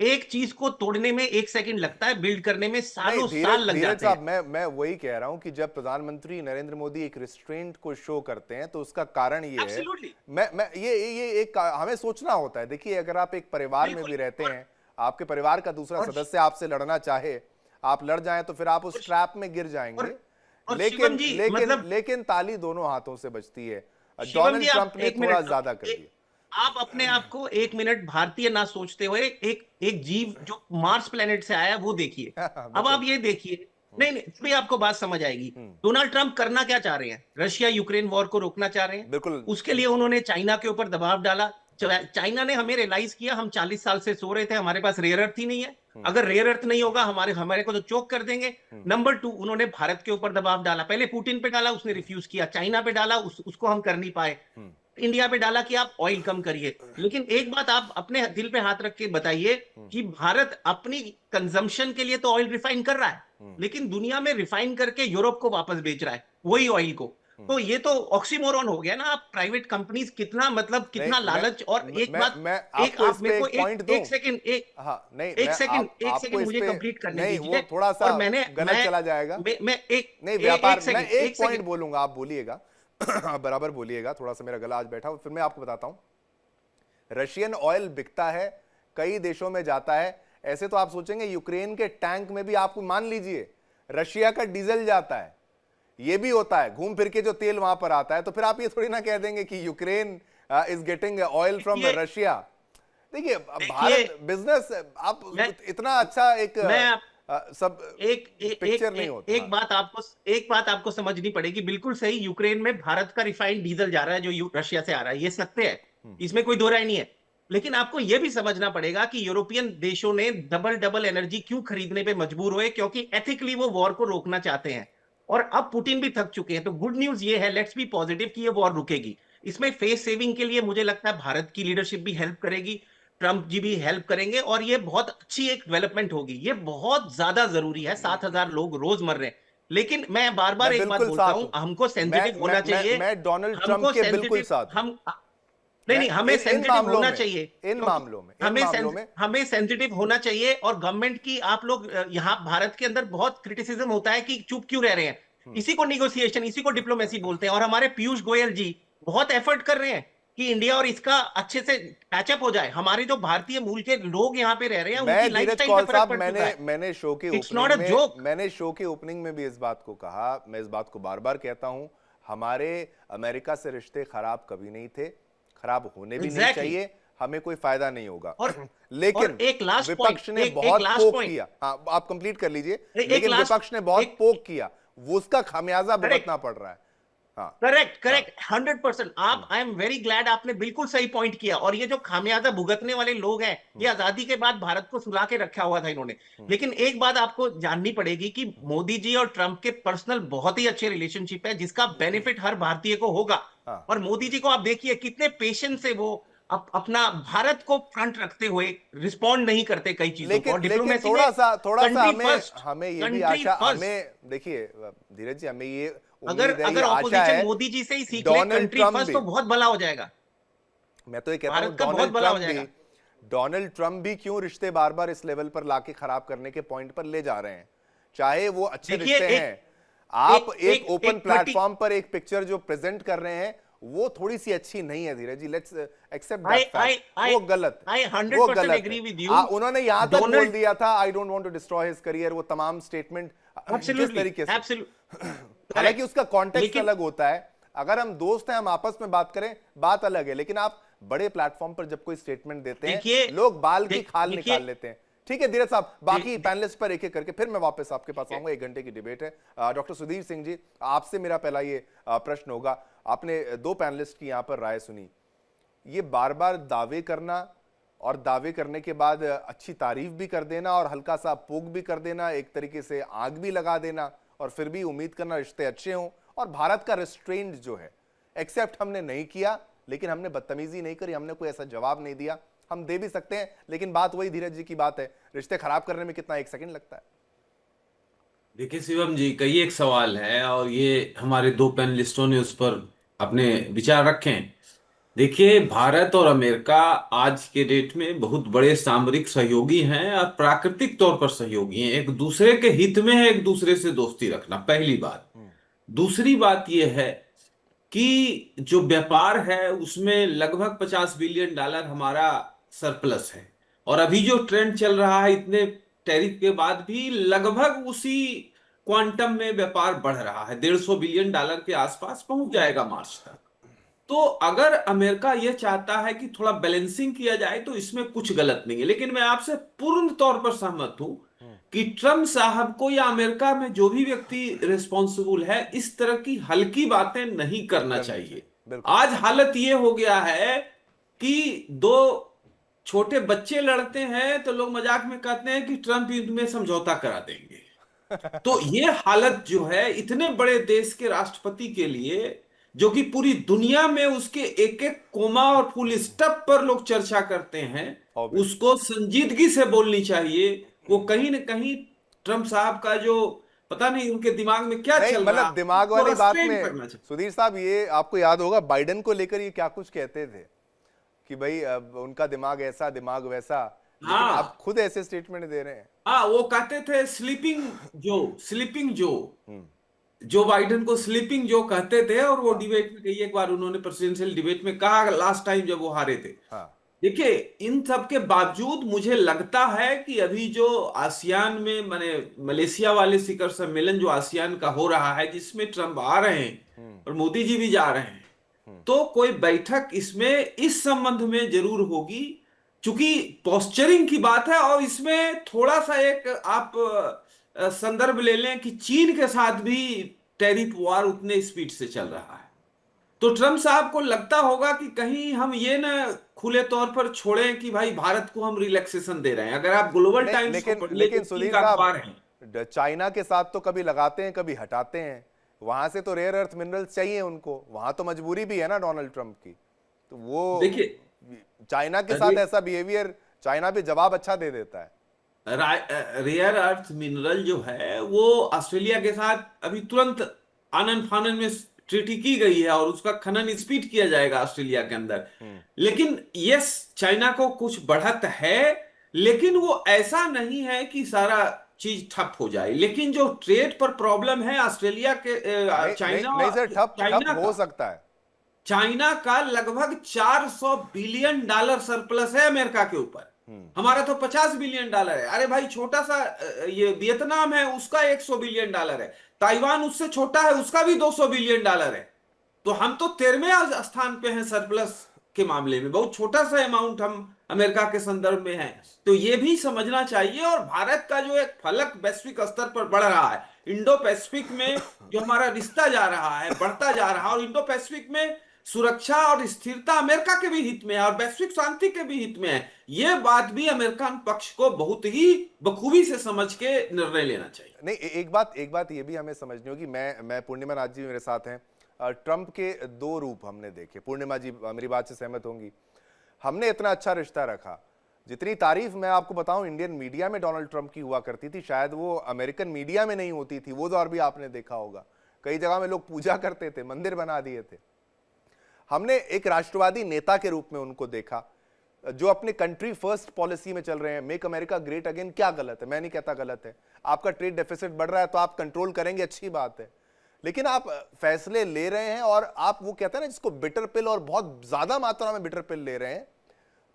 एक चीज को तोड़ने में 1 सेकंड लगता है, बिल्ड करने में सालों साल लग धीरज जाते साहब, हैं। मैं वही कह रहा हूं कि जब प्रधानमंत्री नरेंद्र मोदी एक रिस्ट्रेंट को शो करते हैं तो उसका कारण ये है। Absolutely. मैं ये एक हमें सोचना होता है। देखिए, अगर आप एक परिवार में भी रहते हैं, आपके परिवार का दूसरा सदस्य आपसे लड़ना चाहे, आप लड़ जाएं तो फिर आप उस ट्रैप में गिर जाएंगे। और लेकिन शिवम जी, लेकिन मतलब लेकिन ताली दोनों हाथों से बजती है। शिवम डोनाल्ड जी, आप ट्रंप ने एक थोड़ा मिनट, ज्यादा कर दिया। आप अपने आप को 1 मिनट भारतीय ना सोचते हुए एक एक जीव जो मार्स प्लेनेट से आया वो देखिए। अब आप ये देखिए, नहीं नहीं, तभी आपको बात समझ आएगी। डोनाल्ड ट्रंप करना क्या चाह रहे हैं? रशिया यूक्रेन वॉर को रोकना चाह रहे हैं। बिल्कुल। उसके लिए उन्होंने चाइना के ऊपर दबाव डाला। चाइना ने हमें रियलाइज किया, हम 40 साल से सो रहे थे, हमारे पास रेयर अर्थ ही नहीं है। अगर रेयर अर्थ नहीं होगा, हमारे को तो चोक कर देंगे। नंबर 2, उन्होंने भारत के ऊपर दबाव डाला। पहले पुतिन पे डाला, उसने रिफ्यूज किया। चाइना पे डाला, उसको हम कर नहीं पाए। इंडिया पे डाला कि आप ऑयल कम करिए। लेकिन एक बात आप अपने दिल पे हाथ रख के बताइए कि भारत अपनी कंजम्पशन के लिए तो ऑयल रिफाइन कर रहा है, लेकिन दुनिया में रिफाइन करके यूरोप को वापस बेच रहा है वही ऑयल को। तो ये तो ऑक्सीमोरॉन हो गया ना। आप प्राइवेट कंपनीज कितना, मतलब कितना लालच। और एक बात, एक आप मेरे को एक सेकंड, एक सेकंड मुझे कंप्लीट करने दीजिए। वो थोड़ा सा और गलत चला जाएगा। मैं एक नहीं, व्यापार, मैं एक सेकंड पॉइंट बोलूंगा, आप बोलिएगा। आप बराबर बोलिएगा। थोड़ा सा मेरा गला आज बैठा, फिर मैं आपको बताता हूं। रशियन ऑयल बिकता है, कई देशों में जाता है। ऐसे तो आप सोचेंगे यूक्रेन के टैंक में भी, आपको मान लीजिए रशिया का डीजल जाता है, ये भी होता है, घूम फिर के जो तेल वहां पर आता है। तो फिर आप ये थोड़ी ना कह देंगे कि Ukraine is getting oil from Russia. देखिए, भारत बिजनेस, आप इतना अच्छा एक सब पिक्चर नहीं होता। एक बात आपको समझनी पड़ेगी, बिल्कुल सही। यूक्रेन में भारत का रिफाइंड डीजल जा रहा है जो रशिया से आ रहा है, ये सत्य है, इसमें कोई दो राय नहीं है। लेकिन आपको यह भी समझना पड़ेगा कि यूरोपियन देशों ने डबल एनर्जी क्यों खरीदने पे मजबूर हुए? क्योंकि एथिकली वो वॉर को रोकना चाहते हैं। और अब पुतिन भी थक चुके हैं। तो गुड न्यूज ये है, लेट्स बी पॉजिटिव, कि ये वॉर रुकेगी। इसमें फेस सेविंग के लिए मुझे लगता है भारत की लीडरशिप भी हेल्प करेगी, ट्रंप जी भी हेल्प करेंगे, और ये बहुत अच्छी एक डेवलपमेंट होगी। ये बहुत ज्यादा जरूरी है। 7,000 लोग रोज मर रहे हैं। लेकिन मैं बार बार एक बात बोलता हूं, हमको सेंसिटिव होना चाहिए। मैं डोनाल्ड ट्रंप के बिल्कुल साथ हूं। नहीं, हमें सेंसिटिव होना चाहिए इन मामलों में। हमें सेंसिटिव होना चाहिए। और गवर्नमेंट की, आप लोग यहाँ भारत के अंदर बहुत क्रिटिसिज्म होता है कि चुप क्यों रह रहे हैं। इसी को निगोशिएशन, इसी को डिप्लोमेसी बोलते हैं। और हमारे पीयूष गोयल जी बहुत एफर्ट कर रहे हैं कि इंडिया और इसका अच्छे से पैचअप हो जाए। हमारे जो भारतीय मूल के लोग यहाँ पे रह रहे हैं, उनकी लाइफस्टाइल पे फर्क पड़ चुका है। मैंने शो के ओपनिंग में भी इस बात को कहा, मैं इस बात को बार बार कहता हूं, हमारे अमेरिका से रिश्ते खराब कभी नहीं थे, खराब होने भी नहीं चाहिए। हमें कोई फायदा नहीं होगा। और लेकिन एक लास्ट विपक्ष पॉइंट, ने एक बहुत लास्ट पोक पॉइंट, किया। हाँ, आप कंप्लीट कर लीजिए। एक लेकिन लास्ट, विपक्ष ने बहुत एक पोक किया, वो उसका खामियाजा करेक्ट, भुगतना पड़ रहा है। हाँ करेक्ट, हाँ। करेक्ट, 100%। आप, आई एम वेरी ग्लैड, आपने बिल्कुल सही पॉइंट किया। और ये जो खामियाजा भुगतने वाले लोग हैं, ये आजादी के बाद भारत को सुला के रखा हुआ था इन्होंने। लेकिन एक बात आपको जाननी पड़ेगी कि मोदी जी और ट्रंप के पर्सनल बहुत ही अच्छे रिलेशनशिप है, जिसका बेनिफिट हर भारतीय को होगा। हाँ। और मोदी जी को आप देखिए कितने पेशेंस से वो अपना भारत को फ्रंट रखते हुए रिस्पॉन्ड नहीं करते कई चीजों को। और लेकिन डिप्लोमेसी में थोड़ा सा कंट्री हमें फर्स्ट, हमें ये भी कंट्री आशा, फर्स्ट। हमें देखिए धीरज जी, हमें ये अगर उम्मीद है, ये अगर आशा ऑपोजिशन है, मोदी जी से ही सीख ले डोनाल्ड कंट्री ट्रंप फर्स्ट, भी, तो बहुत भला हो जाएगा, मैं तो ये कहता हूं भारत का बहुत भला हो जाएगा। डोनाल्ड ट्रंप भी क्यों रिश्ते बार बार इस लेवल पर लाके खराब करने के पॉइंट पर ले जा रहे हैं, चाहे वो अच्छे देखिए, रिश्ते हैं। आप एक ओपन प्लेटफॉर्म पर एक पिक्चर जो प्रेजेंट कर रहे हैं, वो थोड़ी सी अच्छी नहीं है Dheeraj ji. Let's accept that fact. वो गलत, I वो 100% गलत agree है। with you। उन्होंने यहां तक बोल डोनाल्ड, दिया था, I don't want to destroy his career, वो तमाम स्टेटमेंट जिस तरीके से, हालांकि उसका कॉन्टेक्स्ट अलग होता है। अगर हम दोस्त हैं, हम आपस में बात करें, बात अलग है। लेकिन आप बड़े प्लेटफॉर्म पर जब कोई स्टेटमेंट देते हैं, लोग बाल की खाल निकाल लेते हैं। ठीक है धीरज साहब, बाकी पैनलिस्ट पर एक एक करके फिर मैं वापस आपके पास आऊंगा। 1 घंटे की डिबेट है। डॉक्टर सुधीर सिंह जी, आपसे मेरा पहला ये प्रश्न होगा। आपने 2 पैनलिस्ट की यहां पर राय सुनी। ये बार बार दावे करना और दावे करने के बाद अच्छी तारीफ भी कर देना और हल्का सा पोक भी कर देना, एक तरीके से आग भी लगा देना, और फिर भी उम्मीद करना रिश्ते अच्छे हों। और भारत का रिस्ट्रेंट जो है, एक्सेप्ट हमने नहीं किया, लेकिन हमने बदतमीजी नहीं करी, हमने कोई ऐसा जवाब नहीं दिया। हम दे भी सकते हैं, लेकिन बात वही धीरज जी की बात है, रिश्ते खराब करने में कितना 1 सेकंड लगता है। देखिए शिवम जी, कई एक सवाल है और ये हमारे 2 पैनलिस्टों ने उस पर अपने विचार रखे हैं। देखिए, भारत और अमेरिका आज के डेट में बहुत बड़े सामरिक सहयोगी हैं और प्राकृतिक तौर पर सहयोगी हैं। एक दूसरे के हित में है एक दूसरे से दोस्ती रखना, पहली बात। दूसरी बात यह है कि जो व्यापार है उसमें लगभग $50 बिलियन हमारा सरप्लस है। और अभी जो ट्रेंड चल रहा है, इतने टैरिफ के बाद भी लगभग उसी क्वांटम में व्यापार बढ़ रहा है, $150 बिलियन के आसपास पहुंच जाएगा मार्च तक। तो अगर अमेरिका यह चाहता है कि थोड़ा बैलेंसिंग किया जाए, तो इसमें कुछ गलत नहीं है। लेकिन मैं आपसे पूर्ण तौर पर सहमत हूं कि ट्रंप साहब को या अमेरिका में जो भी व्यक्ति रिस्पॉन्सिबल है, इस तरह की हल्की बातें नहीं करना चाहिए। आज हालत यह हो गया है कि 2 छोटे बच्चे लड़ते हैं तो लोग मजाक में कहते हैं कि ट्रंप युद्ध में समझौता करा देंगे। तो ये हालत जो है, इतने बड़े देश के राष्ट्रपति के लिए, जो कि पूरी दुनिया में उसके एक एक कोमा और फुल स्टॉप पर लोग चर्चा करते हैं, उसको संजीदगी से बोलनी चाहिए। वो कहीं ना कहीं ट्रंप साहब का जो पता नहीं उनके दिमाग में क्या चल रहा है, दिमाग वाली बात में सुधीर साहब, ये आपको याद होगा बाइडेन को लेकर ये क्या कुछ कहते थे कि भाई अब उनका दिमाग ऐसा, दिमाग वैसा। लेकिन आप खुद ऐसे स्टेटमेंट दे रहे हैं। हाँ, वो कहते थे स्लीपिंग जो बाइडेन को स्लीपिंग जो कहते थे। और वो डिबेट में, कई एक बार उन्होंने प्रेसिडेंशियल डिबेट में कहा, लास्ट टाइम जब वो हारे थे। देखिए, इन सब के बावजूद मुझे लगता है कि अभी जो आसियान में, माने मलेशिया वाले शिखर सम्मेलन जो आसियान का हो रहा है, जिसमें ट्रंप आ रहे हैं और मोदी जी भी जा रहे हैं, तो कोई बैठक इसमें इस संबंध में जरूर होगी, क्योंकि पोस्चरिंग की बात है। और इसमें थोड़ा सा एक आप संदर्भ ले लें कि चीन के साथ भी टैरिफ वॉर उतने स्पीड से चल रहा है। तो ट्रंप साहब को लगता होगा कि कहीं हम ये ना खुले तौर पर छोड़ें कि भाई भारत को हम रिलैक्सेशन दे रहे हैं। अगर आप ग्लोबल टाइम्स को पढ़िए, लेकिन सुधीर साहब, चाइना के साथ तो कभी लगाते हैं कभी हटाते हैं। वहां से तो रेयर अर्थ मिनरल्स चाहिए उनको, वहां तो मजबूरी भी है ना डोनाल्ड ट्रंप की। तो वो देखिए, चाइना के साथ ऐसा बिहेवियर, चाइना भी जवाब अच्छा दे देता है। रेयर अर्थ मिनरल जो है वो ऑस्ट्रेलिया के साथ अभी तुरंत आनन फानन में ट्रीटी की गई है और उसका खनन स्पीड किया जाएगा ऑस्ट्रेलिया के अंदर। लेकिन यस, चाइना को कुछ बढ़त है, लेकिन वो ऐसा नहीं है कि सारा चीज ठप हो जाए। लेकिन जो ट्रेड पर प्रॉब्लम है ऑस्ट्रेलिया के, चाइना नहीं सर, ठप हो सकता है। चाइना का लगभग $400 बिलियन सरप्लस है अमेरिका के ऊपर। हमारा तो $50 बिलियन है। अरे भाई, छोटा सा ये वियतनाम है, उसका $100 बिलियन है। ताइवान उससे छोटा है, उसका भी $200 बिलियन है। तो हम तो 13वें स्थान पे हैं सरप्लस के मामले में, बहुत छोटा सा अमाउंट हम अमेरिका के संदर्भ में है। तो ये भी समझना चाहिए। और भारत का जो एक फलक वैश्विक स्तर पर बढ़ रहा है, इंडो पैसिफिक में जो हमारा रिश्ता जा रहा है, बढ़ता जा रहा है, और इंडो पैसिफिक में सुरक्षा और स्थिरता अमेरिका के भी हित में है और वैश्विक शांति के भी हित में है। ये बात भी अमेरिकन पक्ष को बहुत ही बखूबी से समझ के निर्णय लेना चाहिए। नहीं, एक बात ये भी हमें समझनी होगी। मैं पूर्णिमा नाथ जी मेरे साथ हैं। ट्रंप के दो रूप हमने देखे। पूर्णिमा जी मेरी बात से सहमत होंगी। हमने इतना अच्छा रिश्ता रखा, जितनी तारीफ मैं आपको बताऊं इंडियन मीडिया में डोनाल्ड ट्रंप की हुआ करती थी, शायद वो अमेरिकन मीडिया में नहीं होती थी। वो दौर भी आपने देखा होगा, कई जगह में लोग पूजा करते थे, मंदिर बना दिए थे। हमने एक राष्ट्रवादी नेता के रूप में उनको देखा, जो अपने कंट्री फर्स्ट पॉलिसी में चल रहे हैं। मेक अमेरिका ग्रेट अगेन क्या गलत है? मैं नहीं कहता गलत है। आपका ट्रेड डेफिसिट बढ़ रहा है तो आप कंट्रोल करेंगे, अच्छी बात है। लेकिन आप फैसले ले रहे हैं और आप वो कहते हैं ना जिसको बिटर पिल, और बहुत ज्यादा मात्रा में बिटर पिल ले रहे हैं,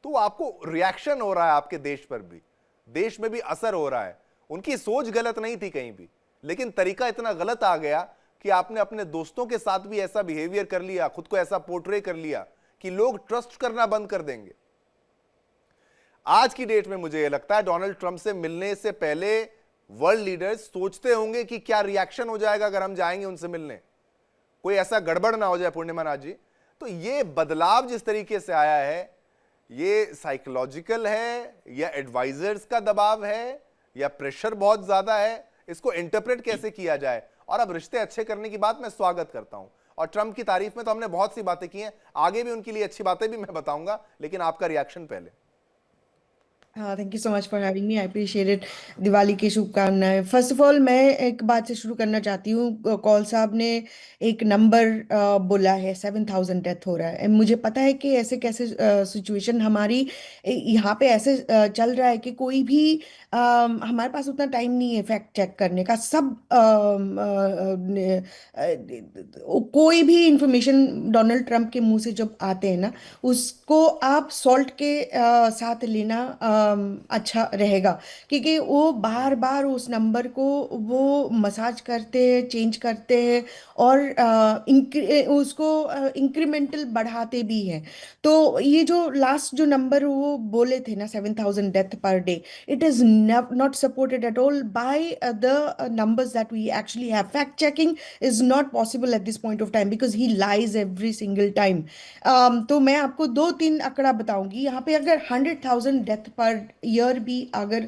तो आपको रिएक्शन हो रहा है आपके देश पर भी, देश में भी असर हो रहा है। उनकी सोच गलत नहीं थी कहीं भी, लेकिन तरीका इतना गलत आ गया कि आपने अपने दोस्तों के साथ भी ऐसा बिहेवियर कर लिया, खुद को ऐसा पोर्ट्रे कर लिया कि लोग ट्रस्ट करना बंद कर देंगे। आज की डेट में मुझे यह लगता है डोनाल्ड ट्रंप से मिलने से पहले वर्ल्ड लीडर्स सोचते होंगे कि क्या रिएक्शन हो जाएगा अगर हम जाएंगे उनसे मिलने, कोई ऐसा गड़बड़ ना हो जाए। पूर्णिमा नाथ जी, तो ये बदलाव जिस तरीके से आया है, ये साइकोलॉजिकल है या एडवाइजर्स का दबाव है या प्रेशर बहुत ज्यादा है? इसको इंटरप्रेट कैसे किया जाए? और अब रिश्ते अच्छे करने की बात मैं स्वागत करता हूं, और ट्रंप की तारीफ में तो हमने बहुत सी बातें की हैं, आगे भी उनके लिए अच्छी बातें भी मैं बताऊंगा, लेकिन आपका रिएक्शन पहले। हाँ, thank you so much for having me, I appreciate it. Diwali की शुभकामनाएं। फर्स्ट ऑफ ऑल मैं एक बात से शुरू करना चाहती हूँ। कौल साहब ने एक नंबर बोला है, 7,000 डेथ हो रहा है। And मुझे पता है कि ऐसे कैसे सिचुएशन हमारी यहाँ पे ऐसे चल रहा है कि कोई भी हमारे पास उतना टाइम नहीं है फैक्ट चेक करने का। सब कोई भी इंफॉर्मेशन डोनाल्ड ट्रंप के मुंह से जब आते हैं ना, उसको आप सॉल्ट के साथ लेना अच्छा रहेगा, क्योंकि वो बार बार उस नंबर को वो मसाज करते हैं, चेंज करते हैं, और उसको इंक्रीमेंटल बढ़ाते भी हैं। तो ये जो लास्ट जो नंबर वो बोले थे ना, 7,000 death per day, it is not supported at all by the numbers that we actually have. Fact checking is not possible at this point of time because he lies every single time. तो मैं आपको दो तीन आंकड़ा बताऊंगी यहाँ पे। अगर 100,000 डेथ पर ईयर भी अगर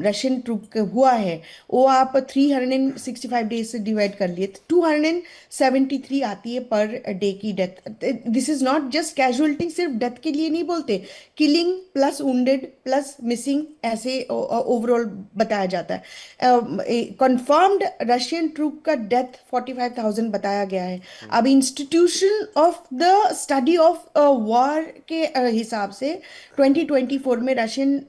रशियन ट्रूप हुआ है, वो आप 365 डेज से डिवाइड कर लिए, 273 आती है पर डे की death. This is not just casualty, सिर्फ डेथ के लिए नहीं बोलते, killing plus wounded plus missing, ऐसे ओवरऑल बताया जाता है। कंफर्म्ड रशियन ट्रूप का डेथ 45,000 बताया गया है। अब institution of the study of war के हिसाब से 2024 में रशियन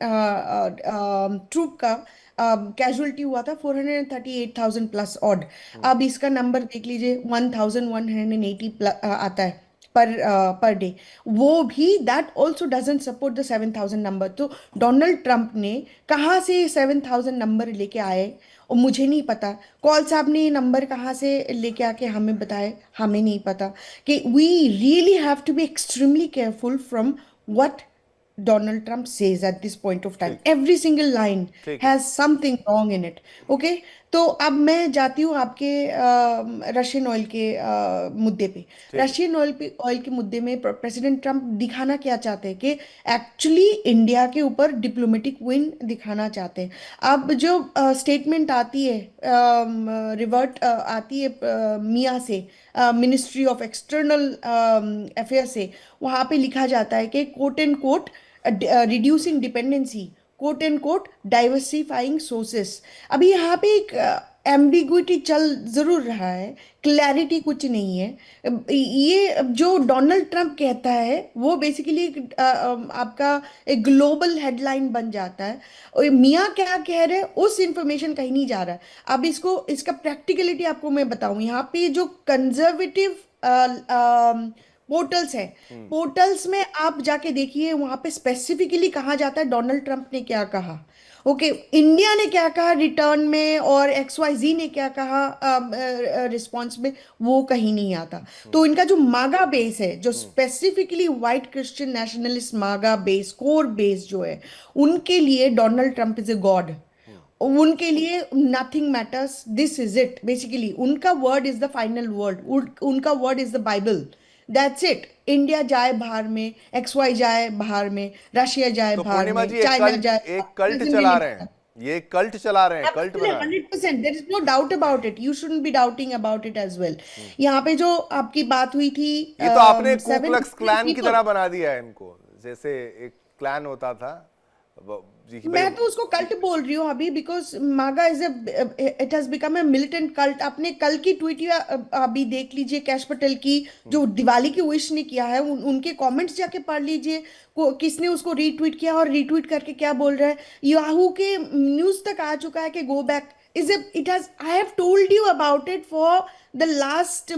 ट्रूप का कैजुअलिटी हुआ था 438,000 प्लस ऑड। अब इसका नंबर देख लीजिए, 1,180 आता है पर डे। वो भी that also doesn't support the 7,000 number. तो डोनाल्ड ट्रंप ने कहाँ से 7,000 नंबर लेके आए और मुझे नहीं पता। कौल साहब ने ये नंबर कहाँ से लेके आके हमें बताए, हमें नहीं पता। कि we really have to be extremely careful from what Donald Trump says at this point of time. Every single line has something wrong in it. Okay? तो अब मैं जाती हूँ आपके रशियन ऑयल के मुद्दे पे। रशियन ऑयल के मुद्दे में प्रेसिडेंट ट्रंप दिखाना क्या चाहते हैं कि एक्चुअली इंडिया के ऊपर डिप्लोमेटिक विन दिखाना चाहते हैं। अब जो स्टेटमेंट आती है, रिवर्ट आती है मियाँ से, मिनिस्ट्री ऑफ एक्सटर्नल अफेयर से, वहाँ पे लिखा जाता है कि quote end quote reducing dependency, quote end quote diversifying sources. अभी यहाँ पे एक एम्बिग्विटी चल जरूर रहा है, क्लैरिटी कुछ नहीं है। ये जो डोनाल्ड ट्रंप कहता है वो बेसिकली आपका एक ग्लोबल हेडलाइन बन जाता है, और मियाँ क्या कह रहे हैं उस इंफॉर्मेशन कहीं नहीं जा रहा है। अब इसका प्रैक्टिकलिटी आपको मैं बताऊं। यहाँ पे जो कंजर्वेटिव पोर्टल्स है, पोर्टल्स में आप जाके देखिए, वहां पे स्पेसिफिकली कहा जाता है डोनाल्ड ट्रंप ने क्या कहा, ओके, इंडिया ने क्या कहा रिटर्न में और XYZ ने क्या कहा रिस्पॉन्स में, वो कहीं नहीं आता। तो इनका जो मागा बेस है, जो specifically white Christian nationalist MAGA base, core base जो है, उनके लिए Donald Trump is a god. उनके लिए nothing matters, this is it basically. उनका word is the final word, उनका word is the Bible, that's it. India जाए बाहर में, XY जाए बाहर में, रशिया जाए तो बाहर पूर्णिमा में, जी चाइना जाए, एक कल्ट doesn't चला really रहे हैं, matter. ये कल्ट चला रहे हैं, कल्ट Absolutely, बना रहे हैं। 100%, there is no doubt about it. You shouldn't be doubting about it as well. यहाँ पे जो आपकी बात हुई थी, ये तो आपने कू 7 क्लक्स million क्लैन की people, तरह बना दिया है इनको, जैसे एक क्लैन होता था जी कि भाई। मैं तो उसको कल्ट बोल रही हूँ अभी, बिकॉज मागा is it has become a militant cult. आपने कल की ट्वीट या अभी देख लीजिए, कैश पटेल की जो दिवाली की विश ने किया है, उनके कमेंट्स जाके पढ़ लीजिए, किसने उसको रीट्वीट किया और रीट्वीट करके क्या बोल रहा है। याहू के न्यूज तक आ चुका है कि go back is it has, I have told you about it for the last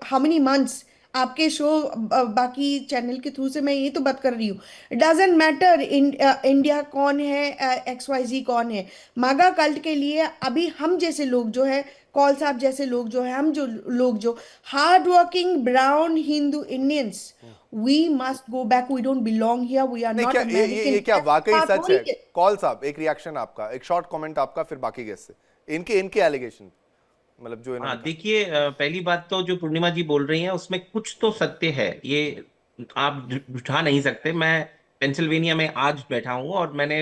how many months. आपके शो बाकी चैनल के थ्रू से मैं ये तो बात कर रही हूँ, डजेंट मैटर इंडिया कौन है, XYZ कौन है। मागा कल्ट के लिए अभी हम जैसे लोग जो है, कौल साहब जैसे लोग जो है, हम जो लोग जो hard working brown Hindu Indians, we must go back, we don't belong here, we are नहीं, नॉट क्या अमेरिकन। ये क्या वाकई बात हो सच रही है? कॉल साहब, एक रिएक्शन आपका, एक शॉर्ट कमेंट आपका, फिर बाकी गेस्ट से इनके इनके एलिगेशन, मतलब जो हाँ इन्होंने देखिए, पहली बात तो जो पूर्णिमा जी बोल रही हैं उसमें कुछ तो सत्य है, ये आप उठा नहीं सकते। मैं पेंसिल्वेनिया में आज बैठा हूँ और मैंने,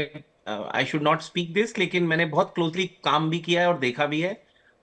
I should not speak this, लेकिन मैंने बहुत क्लोजली काम भी किया है और देखा भी है।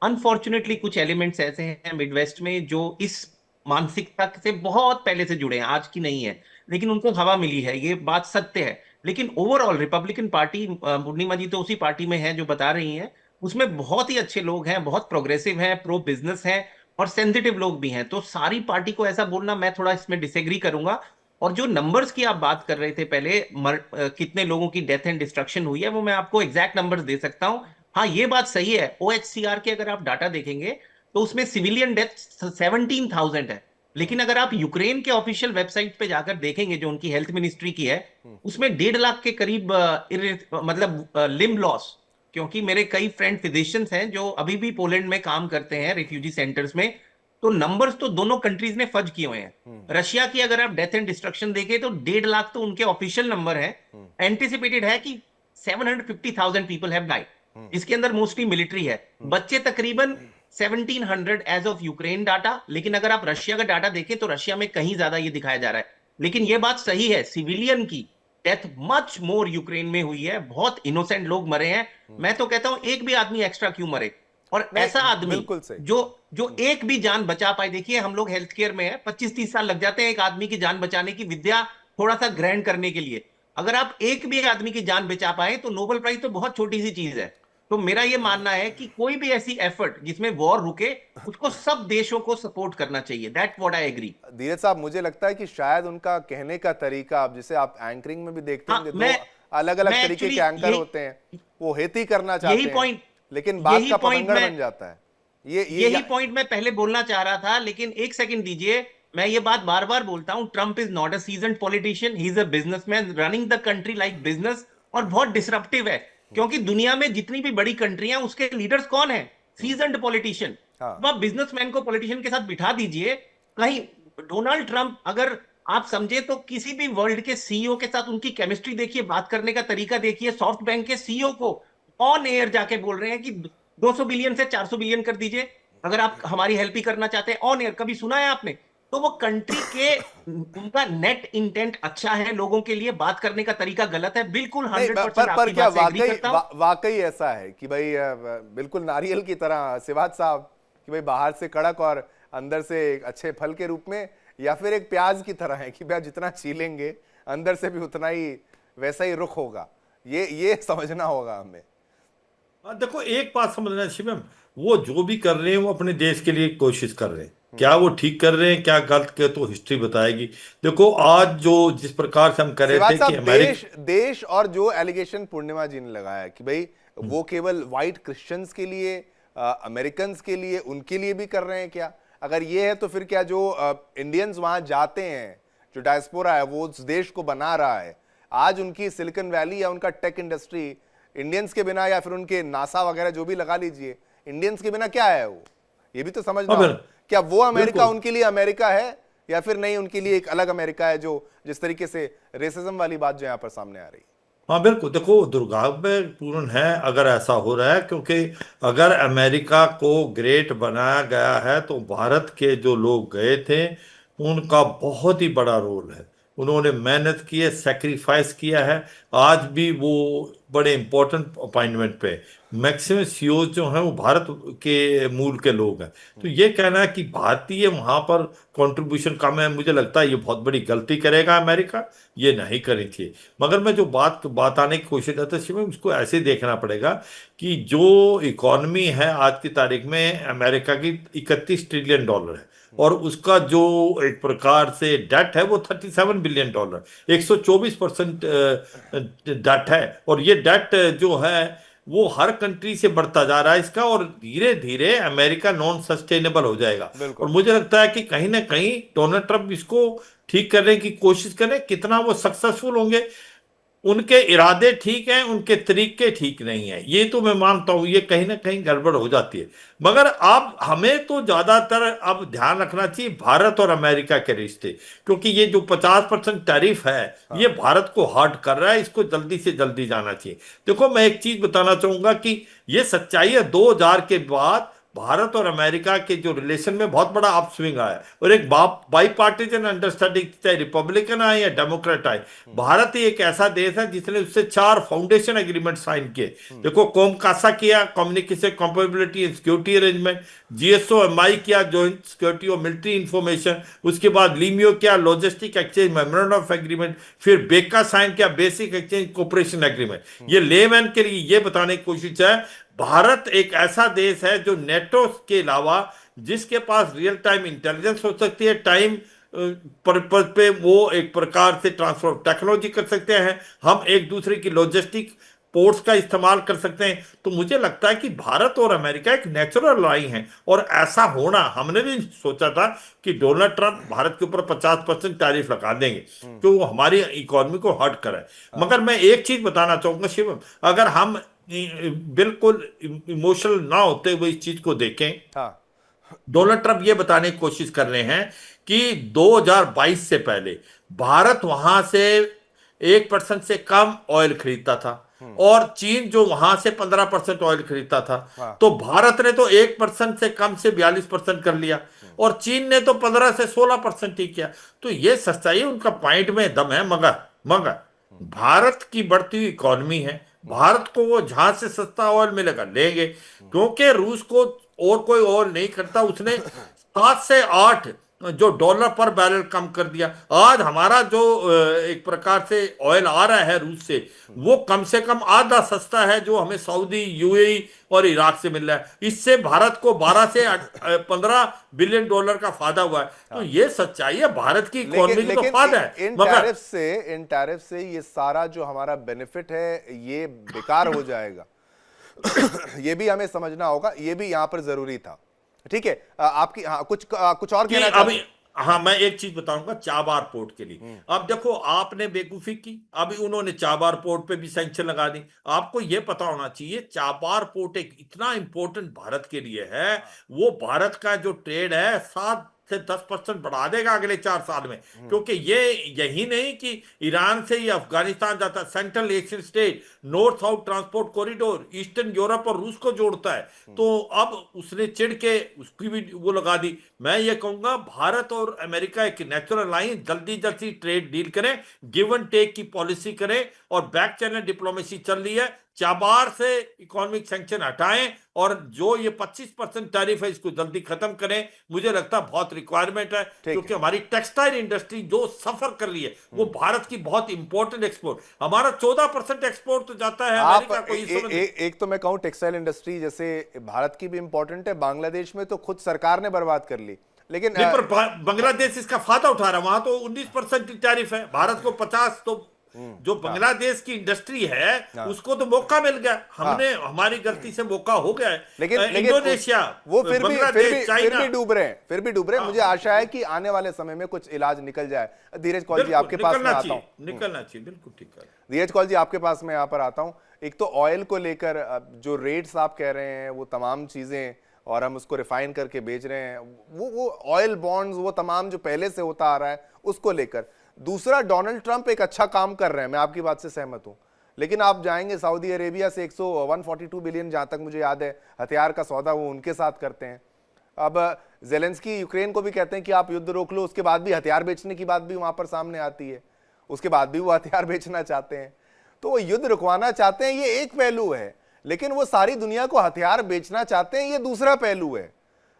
अनफॉर्चुनेटली कुछ एलिमेंट्स ऐसे हैं मिडवेस्ट में जो इस मानसिकता से बहुत पहले से जुड़े हैं, आज की नहीं है, लेकिन उनको हवा मिली है, ये बात सत्य है। लेकिन ओवरऑल रिपब्लिकन पार्टी, पूर्णिमा जी तो उसी पार्टी में है जो बता रही हैं, उसमें बहुत ही अच्छे लोग हैं, बहुत प्रोग्रेसिव हैं, प्रो बिजनेस हैं और सेंसिटिव लोग भी हैं। तो सारी पार्टी को ऐसा बोलना, मैं थोड़ा इसमें डिसएग्री करूंगा। और जो नंबर्स की आप बात कर रहे थे पहले, कितने लोगों की डेथ एंड डिस्ट्रक्शन हुई है, वो मैं आपको एग्जैक्ट नंबर्स दे सकता हूं। हाँ ये बात सही है, OHCR के अगर आप डाटा देखेंगे तो उसमें सिविलियन डेथ 17,000 है। लेकिन अगर आप यूक्रेन के ऑफिशियल वेबसाइट पे जाकर देखेंगे, जो उनकी हेल्थ मिनिस्ट्री की है, उसमें 1.5 लाख के करीब मतलब लिम्ब लॉस। क्योंकि मेरे कई फ्रेंड फिजिशियंस हैं जो अभी भी पोलैंड में काम करते हैं रिफ्यूजी सेंटर्स में, तो नंबर्स तो दोनों कंट्रीज ने फज किए हुए हैं। रशिया की अगर आप डेथ एंड डिस्ट्रक्शन देखें तो 1.5 लाख तो उनके ऑफिशियल नंबर है। एंटिसिपेटेड है कि 750,000 पीपल हैव डाइड, इसके अंदर मोस्टली मिलिट्री है। बच्चे तकरीबन 1700 एज ऑफ यूक्रेन डाटा, लेकिन अगर आप रशिया का डाटा देखें तो रशिया में कहीं ज्यादा ये दिखाया जा रहा है। लेकिन ये बात सही है, सिविलियन की डेथ मच मोर यूक्रेन में हुई है, बहुत इनोसेंट लोग मरे हैं। मैं तो कहता हूं एक भी आदमी एक्स्ट्रा क्यों मरे, और नहीं, ऐसा आदमी बिल्कुल सही। जो जो एक भी जान बचा पाए। देखिए हम लोग हेल्थ केयर में है, 25-30 साल लग जाते हैं एक आदमी की जान बचाने की विद्या थोड़ा सा ग्रहण करने के लिए। अगर आप एक भी आदमी की जान बचा पाए तो नोबेल प्राइज तो बहुत छोटी सी चीज है। तो मेरा ये मानना है कि कोई भी ऐसी एफर्ट जिसमें वॉर रुके, उसको सब देशों को सपोर्ट करना चाहिए। That what I agree. Dheeraj sahab, मुझे लगता है कि शायद उनका कहने का तरीका, आप जिसे आप एंकरिंग में भी देखते हाँ, होंगे, दो मैं अलग अलग तरीके एक्चुअली के एंकर होते हैं, वो हेती करना चाहते यही हैं, पॉइंट लेकिन बात यही का पॉइंट पतंगड़ मैं बन जाता है। यही पॉइंट मैं पहले बोलना चाह रहा था, लेकिन एक सेकंड दीजिए। मैं ये बात बार बार बोलता हूं, Trump is not a seasoned politician, he is a businessman running the country like business, और बहुत डिसरप्टिव है। क्योंकि दुनिया में जितनी भी बड़ी कंट्रियां, उसके लीडर्स कौन है? Seasoned politician. हाँ। तो आप बिजनेसमैन को पॉलिटिशियन के साथ बिठा दीजिए कहीं। डोनाल्ड ट्रंप, अगर आप समझे तो किसी भी वर्ल्ड के सीईओ के साथ उनकी केमिस्ट्री देखिए, बात करने का तरीका देखिए। सॉफ्ट बैंक के सीईओ को ऑन एयर जाके बोल रहे हैं कि 200 बिलियन से 400 बिलियन कर दीजिए अगर आप हमारी हेल्प ही करना चाहते हैं, ऑन एयर। कभी सुना है आपने? तो वो कंट्री के, उनका नेट इंटेंट अच्छा है, लोगों के लिए बात करने का तरीका गलत है, बिल्कुल नहीं, 100% पर आपकी क्या बात से एग्री वाकई करता हूं। वाकई ऐसा है कि भाई बिल्कुल नारियल की तरह सिवाज साहब, कि भाई बाहर से कड़क और अंदर से एक अच्छे फल के रूप में, या फिर एक प्याज की तरह है कि भाई जितना छीलेंगे अंदर से भी उतना ही वैसा ही रुख होगा? ये समझना होगा हमें। देखो एक बात समझना शिवम, वो जो भी कर रहे हैं वो अपने देश के लिए कोशिश कर रहे हैं। क्या वो ठीक कर रहे हैं, क्या गलत कर, तो हिस्ट्री बताएगी। देखो आज जो जिस प्रकार से हम कह रहे सिवाज थे साहब, कि अमेरिका, देश और जो एलिगेशन पूर्णिमा जी ने लगाया कि भाई वो केवल वाइट क्रिश्चियंस के लिए, अमेरिकन के लिए, उनके लिए भी कर रहे हैं क्या? अगर ये है तो फिर क्या जो इंडियंस वहां जाते हैं, जो डायस्पोरा है वो उस देश को बना रहा है, आज उनकी सिलिकॉन वैली या उनका टेक इंडस्ट्री इंडियंस के बिना या फिर उनके नासा वगैरह जो भी लगा लीजिए, इंडियंस के बिना क्या है वो, ये भी तो समझना हाँ, होगा। क्या वो अमेरिका बिल्कुल। उनके लिए अमेरिका है या फिर नहीं, उनके लिए एक अलग अमेरिका है, जो जिस तरीके से रेसिज्म वाली बात जो यहाँ पर सामने आ रही है। हाँ बिल्कुल, देखो दुर्भाग्यपूर्ण है अगर ऐसा हो रहा है, क्योंकि अगर अमेरिका को ग्रेट बनाया गया है तो भारत के जो लोग गए थे उनका बहुत ही बड़ा रोल है। उन्होंने मेहनत की है, सेक्रीफाइस किया है। आज भी वो बड़े इंपॉर्टेंट अपॉइंटमेंट पे मैक्सिमम सीईओ जो हैं वो भारत के मूल के लोग हैं। तो ये कहना है कि भारतीय वहां पर कंट्रीब्यूशन कम है, मुझे लगता है ये बहुत बड़ी गलती करेगा अमेरिका, ये नहीं करनी चाहिए। मगर मैं जो बात आने की कोशिश करता हूँ उसको ऐसे देखना पड़ेगा कि जो इकॉनमी है आज की तारीख में अमेरिका की 31 ट्रिलियन डॉलर है, और उसका जो एक प्रकार से डेट है वो 37 बिलियन डॉलर, 124% डेट है। और ये डेट जो है वो हर कंट्री से बढ़ता जा रहा है इसका, और धीरे धीरे अमेरिका नॉन सस्टेनेबल हो जाएगा। और मुझे लगता है कि कहीं ना कहीं डोनाल्ड ट्रंप इसको ठीक करने की कोशिश करें। कितना वो सक्सेसफुल होंगे, उनके इरादे ठीक हैं, उनके तरीके ठीक नहीं है, ये तो मैं मानता हूं, ये कहीं ना कहीं गड़बड़ हो जाती है। मगर अब हमें तो ज्यादातर अब ध्यान रखना चाहिए भारत और अमेरिका के रिश्ते, क्योंकि ये जो 50% टैरिफ है ये भारत को हर्ट कर रहा है, इसको जल्दी से जल्दी जाना चाहिए। देखो मैं एक चीज बताना चाहूंगा कि ये सच्चाई है, 2000 के बाद भारत और अमेरिका के जो रिलेशन में बहुत बड़ा अपस्विंग आया, और एक बाई पार्टीजन अंडरस्टैंडिंग, चाहे रिपब्लिकन आए या डेमोक्रेट आए। भारत ही एक ऐसा देश है जिसने उससे 4 फाउंडेशन एग्रीमेंट साइन किए। देखो कोमकासा किया, communication compatibility and security arrangement, GSOMI किया, जॉइंट सिक्योरिटी और मिलिट्री इंफॉर्मेशन, उसके बाद लीमियो किया, logistic exchange memorandum of agreement, फिर बेका साइन किया, बेसिक एक्सचेंज कोऑपरेशन एग्रीमेंट। ये लेमैन के लिए ये बताने की कोशिश है भारत एक ऐसा देश है जो नेटो के अलावा जिसके पास रियल टाइम इंटेलिजेंस हो सकती है, टाइम पर्पज पे वो एक प्रकार से ट्रांसफर टेक्नोलॉजी कर सकते हैं, हम एक दूसरे की लॉजिस्टिक पोर्ट्स का इस्तेमाल कर सकते हैं। तो मुझे लगता है कि भारत और अमेरिका एक नेचुरल लाई है, और ऐसा होना हमने भी सोचा था कि डोनाल्ड ट्रंप भारत के ऊपर 50% टैरिफ लगा देंगे तो वो हमारी इकोनॉमी को हर्ट करे। मगर मैं एक चीज बताना चाहूंगा शिवम, अगर हम बिल्कुल इमोशनल ना होते हुए इस चीज को देखें, डोनाल्ड ट्रंप ये बताने की कोशिश कर रहे हैं कि 2022 से पहले भारत वहां से 1% से कम ऑयल खरीदता था, और चीन जो वहां से 15% ऑयल खरीदता था। तो भारत ने तो 1% से कम से 42% कर लिया, और चीन ने तो 15 से 16% ही किया। तो ये सच्चाई, उनका पॉइंट में दम है। मगर भारत की बढ़ती हुई इकोनॉमी है, भारत को वो जहां से सस्ता ऑयल मिलेगा लेंगे, क्योंकि रूस को और कोई ऑयल नहीं करता, उसने 7 से 8 जो डॉलर पर बैरल कम कर दिया। आज हमारा जो एक प्रकार से ऑयल आ रहा है रूस से, वो कम से कम आधा सस्ता है जो हमें सऊदी, यूएई और इराक से मिल रहा है। इससे भारत को 12 से 15 बिलियन डॉलर का फायदा हुआ है। तो ये सच्चाई है, भारत की इकोनॉमी को तो फायदा है। इन टैरिफ से ये सारा जो हमारा बेनिफिट है ये बेकार हो जाएगा। ये भी हमें समझना होगा, ये भी यहां पर जरूरी था। ठीक है, आपकी कुछ और कहना अभी हाँ, मैं एक चीज बताऊंगा चाबार पोर्ट के लिए। अब देखो आपने बेवकूफी की, अभी उन्होंने चाबार पोर्ट पे भी सैंक्शन लगा दी। आपको ये पता होना चाहिए चाबार पोर्ट एक इतना इंपॉर्टेंट भारत के लिए है, वो भारत का जो ट्रेड है 7 से 10% बढ़ा देगा अगले 4 साल में। क्योंकि ये यही नहीं कि ईरान से ही अफगानिस्तान जाता, central Asian state, north south transport corridor, eastern Europe और रूस को जोड़ता है। तो अब उसने चिढ़ के उसकी भी वो लगा दी। मैं ये कहूंगा भारत और अमेरिका एक नेचुरल लाइन, जल्दी जल्दी ट्रेड डील करें, गिव एंड टेक की पॉलिसी करें, और बैक चैनल डिप्लोमेसी चल रही है। चाबार से इकोनॉमिक सैंक्शन हटाएं, और जो ये 25% टैरिफ है इसको जल्दी खत्म करें। मुझे लगता है बहुत रिक्वायरमेंट है, क्योंकि हमारी टेक्सटाइल इंडस्ट्री जो सफर कर रही है वो भारत की बहुत इंपॉर्टेंट एक्सपोर्ट, हमारा 14% एक्सपोर्ट तो जाता है अमेरिका को। एक तो मैं कहूं टेक्सटाइल इंडस्ट्री जैसे भारत की भी इंपॉर्टेंट है, बांग्लादेश में तो खुद सरकार ने बर्बाद कर ली, लेकिन बांग्लादेश इसका फायदा उठा रहा है। वहां तो 19% टैरिफ है, भारत को 50, तो जो बांग्लादेश की इंडस्ट्री है उसको तो मौका मिल गया, हमने हमारी गलती से मौका हो गया है। लेकिन इंडोनेशिया, वो फिर बांग्लादेश, चाइना भी डूब रहे हैं, फिर भी डूब रहे हैं। मुझे आशा है कि आने वाले समय में कुछ इलाज निकल जाए। धीरज कौल जी आपके पास में आता हूं, निकलना चाहिए, बिल्कुल ठीक है। धीरज कौल जी आपके पास में यहाँ पर आता हूं। एक तो ऑयल को लेकर जो रेट्स आप कह रहे हैं वो तमाम चीजें, और हम उसको रिफाइन करके बेच रहे हैं, वो ऑयल बॉन्ड्स, वो तमाम जो पहले से होता आ रहा है उसको लेकर। दूसरा, डोनाल्ड ट्रंप एक अच्छा काम कर रहे हैं, मैं आपकी बात से सहमत हूं, लेकिन आप जाएंगे सऊदी अरेबिया से 142 बिलियन, जहां तक मुझे याद है, हथियार का सौदा वो उनके साथ करते हैं। अब जेलेंस्की यूक्रेन को भी कहते हैं कि आप युद्ध रोक लो, उसके बाद भी हथियार बेचने की बात भी वहां पर सामने आती है, उसके बाद भी वो हथियार बेचना चाहते हैं। तो वो युद्ध रुकवाना चाहते हैं, ये एक पहलू है, लेकिन वो सारी दुनिया को हथियार बेचना चाहते हैं, ये दूसरा पहलू है।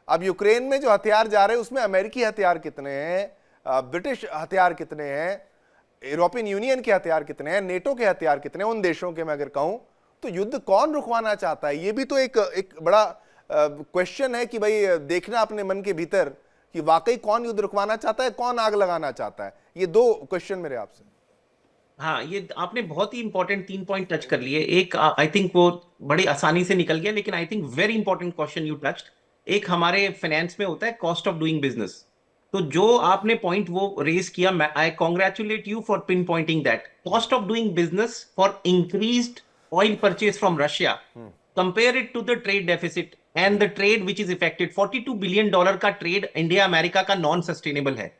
अब यूक्रेन में जो हथियार जा रहे हैं उसमें अमेरिकी हथियार कितने हैं, ब्रिटिश हथियार कितने हैं, यूरोपियन यूनियन के हथियार कितने हैं, नेटो के हथियार कितने हैं, उन देशों के मैं अगर कहूं तो युद्ध कौन रुकवाना चाहता है? ये भी तो एक बड़ा क्वेश्चन है कि भाई देखना अपने मन के भीतर कि वाकई कौन युद्ध रुकवाना चाहता है, कौन आग लगाना चाहता है। ये दो क्वेश्चन मेरे आपसे। हाँ, ये आपने बहुत ही इंपॉर्टेंट 3 पॉइंट टच कर लिए। एक आई थिंक वो बड़ी आसानी से निकल गया, लेकिन I think very important question you touched. एक हमारे फाइनेंस में होता है कॉस्ट ऑफ डूइंग बिजनेस। तो जो आपने पॉइंट वो रेज किया, I congratulate you for pinpointing that. Cost of doing business for increased oil purchase from Russia, compare it to the trade deficit and the trade which is affected. $42 billion का trade India America का non sustainable है।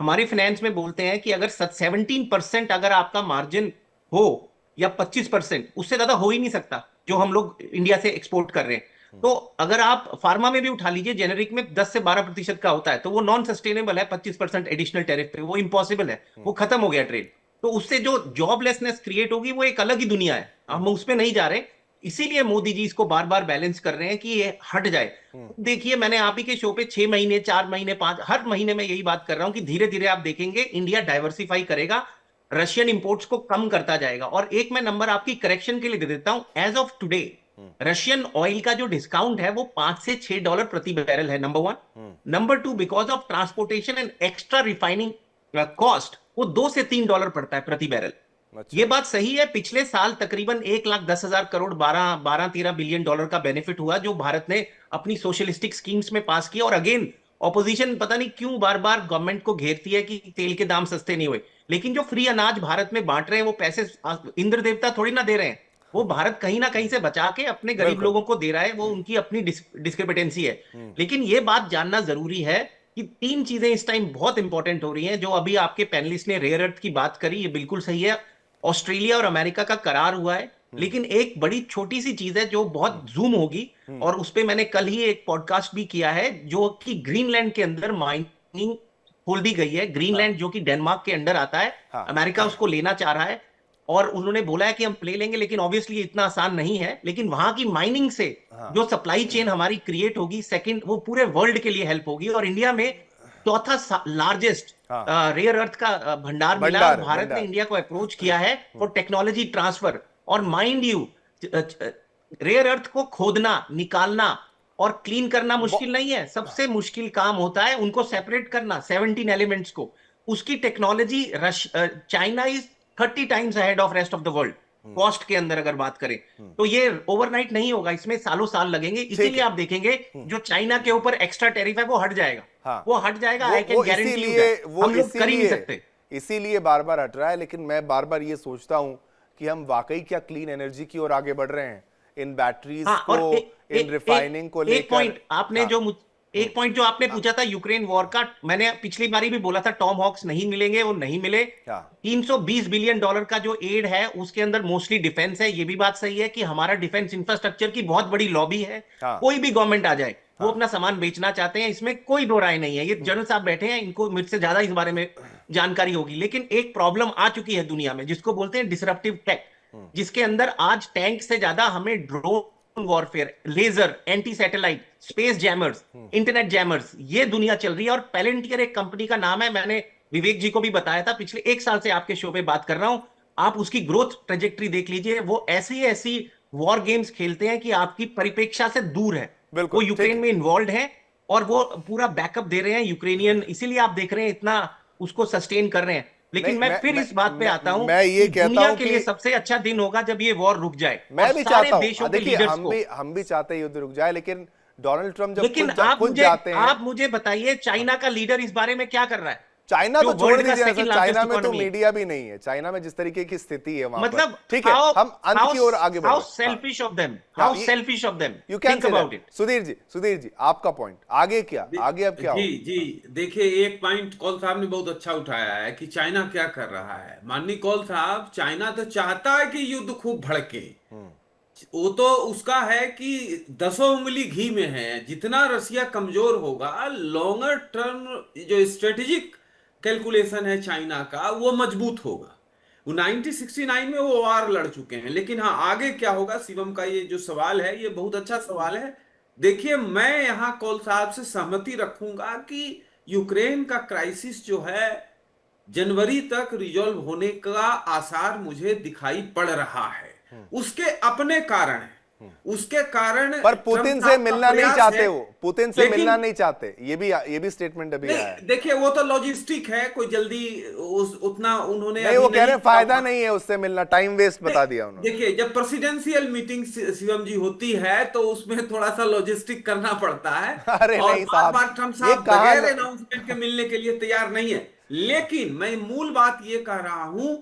हमारे finance में बोलते हैं कि अगर 17% अगर आपका मार्जिन हो या 25%, उससे ज्यादा हो ही नहीं सकता जो हम लोग इंडिया से एक्सपोर्ट कर रहे हैं। तो अगर आप फार्मा में भी उठा लीजिए, जेनेरिक में 10 से 12% का होता है, तो वो नॉन सस्टेनेबल है। 25% एडिशनल टैरिफ पे वो इम्पॉसिबल है, वो खत्म हो गया ट्रेड। तो उससे जो जॉबलेसनेस क्रिएट होगी वो एक अलग ही दुनिया है, हम उस पर नहीं जा रहे। इसीलिए मोदी जी इसको बार बार बैलेंस कर रहे हैं कि ये हट जाए। देखिए, मैंने आप ही के शो पे 6 महीने, 4 महीने, 5, हर महीने में यही बात कर रहा हूं कि धीरे धीरे आप देखेंगे इंडिया डाइवर्सिफाई करेगा, रशियन इंपोर्ट्स को कम करता जाएगा। और एक मैं नंबर आपकी करेक्शन के लिए दे देता हूं। As of today Russian oil का जो डिस्काउंट है वो $5 से $6 प्रति बैरल है, number 1। Number 2, because of transportation and extra refining cost, वो $2 से $3 पड़ता है प्रति बैरल। अच्छा। ये बात सही है। पिछले साल तकरीबन 1,10,000 करोड़, 12-13 बिलियन डॉलर का बेनिफिट हुआ जो भारत ने अपनी सोशलिस्टिक स्कीम्स में पास किया। और अगेन ऑपोजिशन पता नहीं क्यों बार बार गवर्नमेंट को घेरती है कि तेल के दाम सस्ते नहीं हुए, लेकिन जो फ्री अनाज भारत में बांट रहे हैं वो पैसे इंद्र देवता थोड़ी ना दे रहे हैं, वो भारत कहीं ना कहीं से बचा के अपने गरीब लोगों को दे रहा है, वो उनकी अपनी डिस्क्रिपेटेंसी है। लेकिन ये बात जानना जरूरी है कि 3 चीजें इस टाइम बहुत इंपॉर्टेंट हो रही हैं। जो अभी आपके पैनलिस्ट ने रेयर अर्थ की बात करी, ये बिल्कुल सही है। ऑस्ट्रेलिया और अमेरिका का करार हुआ है, लेकिन एक बड़ी छोटी सी चीज है जो बहुत जूम होगी, और उस पे मैंने कल ही एक पॉडकास्ट भी किया है, जो कि ग्रीनलैंड के अंदर माइनिंग खोल दी गई है। ग्रीनलैंड जो कि डेनमार्क के अंडर आता है, अमेरिका उसको लेना चाह रहा है, और उन्होंने बोला है कि हम ले लेंगे, लेकिन ऑब्वियसली इतना आसान नहीं है। लेकिन वहां की माइनिंग से जो सप्लाई चेन हमारी क्रिएट होगी, सेकंड, वो पूरे वर्ल्ड के लिए हेल्प होगी। और इंडिया में चौथा लार्जेस्ट रेयर अर्थ का भंडार मिला। भारत ने इंडिया को अप्रोच किया है फॉर टेक्नोलॉजी ट्रांसफर। और माइंड यू, रेयर अर्थ को खोदना, निकालना और क्लीन करना मुश्किल नहीं है। सबसे मुश्किल काम होता है उनको सेपरेट करना, 17 एलिमेंट्स को। उसकी technology China is 30 times ahead of rest of the world cost के अंदर अगर बात करें तो। ये ओवरनाइट नहीं होगा, इसमें सालों साल लगेंगे। इसीलिए आप देखेंगे जो चाइना के ऊपर एक्स्ट्रा टैरिफ है वो हट जाएगा। हाँ। वो हट जाएगा, I can guarantee you that. हम लोग कर ही नहीं सकते, इसीलिए बार बार हट रहा है। लेकिन मैं बार बार ये सोचता हूं कि हम वाकई क्या क्लीन एनर्जी की ओर आगे बढ़ रहे हैं, इन बैटरीज को, इन रिफाइनिंग को लेकर। एक पॉइंट आपने जो आपने पूछा था यूक्रेन वॉर का, मैंने पिछली बारी भी बोला था टॉम हॉक्स नहीं मिलेंगे, वो नहीं मिले। 320 बिलियन डॉलर का जो एड है उसके अंदर मोस्टली डिफेंस है। ये भी बात सही है कि हमारा डिफेंस इंफ्रास्ट्रक्चर की बहुत बड़ी लॉबी है। कोई भी गवर्नमेंट आ जाए वो अपना सामान बेचना चाहते हैं, इसमें कोई दो राय नहीं है। ये जनरल साहब बैठे हैं, इनको मुझसे ज्यादा इस बारे में जानकारी होगी। लेकिन एक प्रॉब्लम आ चुकी है दुनिया में जिसको बोलते हैं डिसरप्टिव टेक, जिसके अंदर आज टैंक से ज्यादा हमें drone warfare, laser, anti satellite, space jammers, internet jammers, ये दुनिया चल रही है। और पैलेंटियर एक कंपनी का नाम है, मैंने विवेक जी को भी बताया था, पिछले 1 साल से आपके शो पे बात कर रहा हूं। आप उसकी ग्रोथ ट्रेजेक्टरी देख लीजिए, वो ऐसी वॉर गेम्स खेलते हैं कि आपकी परिप्रेक्षा से दूर है। वो यूक्रेन में इन्वॉल्व है और वो पूरा बैकअप दे रहे हैं यूक्रेनियन, इसीलिए आप देख रहे हैं इतना उसको सस्टेन कर रहे हैं। लेकिन नहीं, मैं फिर इस बात पे आता हूं मैं ये कि कहता दुनिया हूं के लिए कि सबसे अच्छा दिन होगा जब ये वॉर रुक जाए मैं और भी सारे चाहता देशों हूं, के देखिए लीडर्स को। हम भी चाहते हैं युद्ध रुक जाए, लेकिन डोनाल्ड ट्रम्प जब लेकिन खुद जाते हैं। आप मुझे बताइए चाइना का लीडर इस बारे में क्या कर रहा है, चाइना जो तो छोड़ वर्ल्ड का दीजिए ना सर, सेकंड चाइना लार्जेस्ट में तो इकोनॉमी है। मीडिया भी नहीं है। चाइना में जिस तरीके की स्थिति है वहां पर, मतलब ठीक है, हाउ हम अंत हाउ की ओर आगे बढ़ हाउ रहे हैं। हाँ, सेल्फिश ऑफ देम, हाँ, how selfish of them, you can think say about that. It. Sudhir ji आपका पॉइंट आगे क्या, आगे अब क्या जी हो? जी, देखिए एक पॉइंट कौल साहब ने बहुत अच्छा उठाया है कि चाइना क्या कर रहा है। माननीय कौल साहब, चाइना तो चाहता है कि युद्ध खूब भड़के। वो तो उसका है कि दसों उंगली घी में है। जितना रसिया कमजोर होगा, लॉन्गर टर्म जो स्ट्रेटेजिक कैलकुलेशन है चाइना का, वो मजबूत होगा। वो 1969 में वो वार लड़ चुके हैं। लेकिन हाँ, आगे क्या होगा, शिवम का ये जो सवाल है, ये बहुत अच्छा सवाल है। देखिए, मैं यहाँ कौल साहब से सहमति रखूंगा कि यूक्रेन का क्राइसिस जो है, जनवरी तक रिजॉल्व होने का आसार मुझे दिखाई पड़ रहा है। उसके अपने कारण है। उसके कारण पर ट्रम्प पुतिन से साहब का मिलना नहीं प्रयास चाहते है। वो, पुतिन से लेकिन मिलना नहीं चाहते, ये भी स्टेटमेंट अभी आया है। नहीं, देखिए वो तो लॉजिस्टिक है, कोई जल्दी उतना उन्होंने नहीं, अभी वो कह रहे नहीं हैं किया फायदा होगा। नहीं है उससे मिलना, टाइम वेस्ट बता दिया उन्होंने। देखिए, जब प्रेसिडेंशियल मीटिंग शिवम जी होती है तो उसमें थोड़ा सा लॉजिस्टिक करना पड़ता है। अरे और नहीं बार साहब, बार ट्रम्प ये साहब कहाँ बगैर अनाउंसमेंट के मिलने के लिए तैयार नहीं है। लेकिन मैं मूल बात ये कह रहा हूं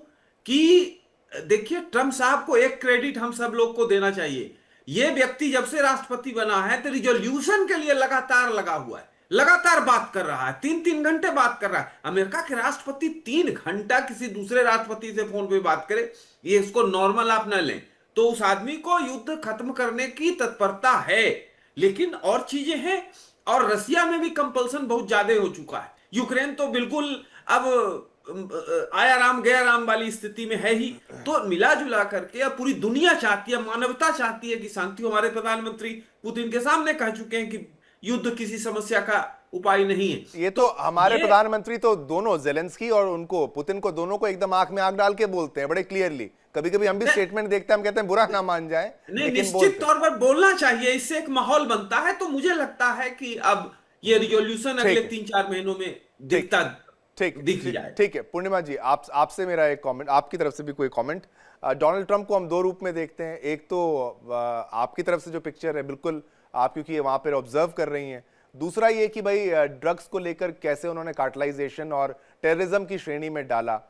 कि देखिए, ट्रम्प साहब को एक क्रेडिट हम सब लोग को देना चाहिए। ये व्यक्ति जब से राष्ट्रपति बना है तो रिजोल्यूशन के लिए लगातार लगा हुआ है, लगातार बात कर रहा है, 3-3 घंटे बात कर रहा है। अमेरिका के राष्ट्रपति 3 घंटा किसी दूसरे राष्ट्रपति से फोन पे बात करे, ये इसको नॉर्मल आप न लें। तो उस आदमी को युद्ध खत्म करने की तत्परता है। लेकिन और चीजें हैं, और रसिया में भी कंपल्सन बहुत ज्यादा हो चुका है। यूक्रेन तो बिल्कुल अब आया राम गया राम वाली स्थिति में है ही। तो मिला जुला करके अब पूरी दुनिया चाहती है, मानवता चाहती है कि शांति हो। हमारे प्रधानमंत्री पुतिन के सामने कह चुके हैं कि युद्ध किसी समस्या का उपाय नहीं है। ये तो हमारे ये प्रधानमंत्री तो दोनों, जेलेंस्की और उनको, पुतिन को, दोनों को एकदम आंख में आंख डाल के बोलते हैं बड़े क्लियरली। कभी कभी हम भी स्टेटमेंट देखते हैं, हम कहते हैं बुरा ना मान जाए, नहीं, लेकिन निश्चित बोलते हैं। तौर पर बोलना चाहिए, इससे एक माहौल बनता है। तो मुझे लगता है कि अब ये रिजोल्यूशन ठीक अगले है। 3-4 महीनों में ठीक दिख जाए। ठीक है। पूर्णिमा जी, आपसे मेरा एक कमेंट, आपकी तरफ से भी कोई कमेंट। डोनाल्ड ट्रंप को हम दो रूप में देखते हैं। एक तो आपकी तरफ से जो पिक्चर है, बिल्कुल आप क्योंकि वहां पर ऑब्जर्व कर रही हैं। दूसरा ये कि भाई ड्रग्स को लेकर कैसे उन्होंने कार्टलाइजेशन और टेररिज्म की श्रेणी में डाला,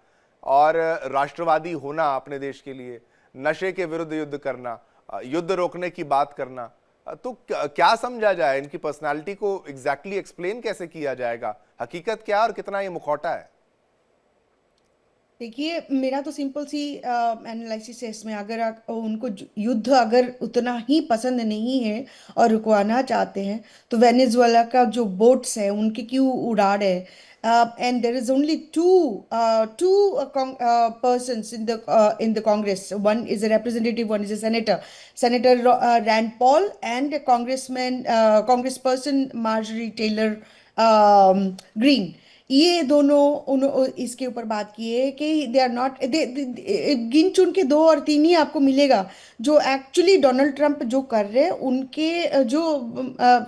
और राष्ट्रवादी होना अपने देश के लिए, नशे के विरुद्ध युद्ध करना, युद्ध रोकने की बात करना। तो क्या समझा जाए, इनकी पर्सनालिटी को एग्जैक्टली एक्सप्लेन कैसे किया जाएगा, हकीकत क्या और कितना ये मुखौटा है? देखिए, मेरा तो सिंपल सी एनालिसिस है इसमें। अगर उनको युद्ध अगर उतना ही पसंद नहीं है और रुकवाना चाहते हैं, तो वेनेजुएला का जो बोट्स है उनके क्यों उड़ा रहे? And there is only two persons in the Congress. One is a representative, one is a senator. Senator Rand Paul and a congressperson Marjorie Taylor Greene. ये दोनों इसके ऊपर बात की है कि दे आर नॉट, गिन चुन के 2 और 3 ही आपको मिलेगा जो एक्चुअली डोनाल्ड ट्रंप जो कर रहे हैं उनके जो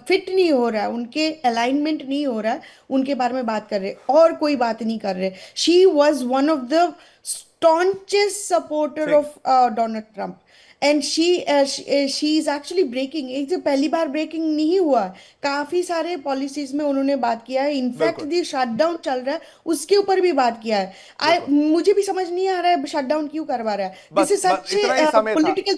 फिट नहीं हो रहा है, उनके अलाइनमेंट नहीं हो रहा है, उनके बारे में बात कर रहे हैं, और कोई बात नहीं कर रहे। She was one of the staunchest supporter of Donald Trump. And she is actually breaking, एक जो पहली बार ब्रेकिंग नहीं हुआ, काफी सारे पॉलिसीज में उन्होंने बात किया है। इनफैक्ट दी शटडाउन चल रहा है उसके ऊपर भी बात किया है। मुझे भी समझ नहीं आ रहा है शटडाउन क्यों करवा रहा है। This is such political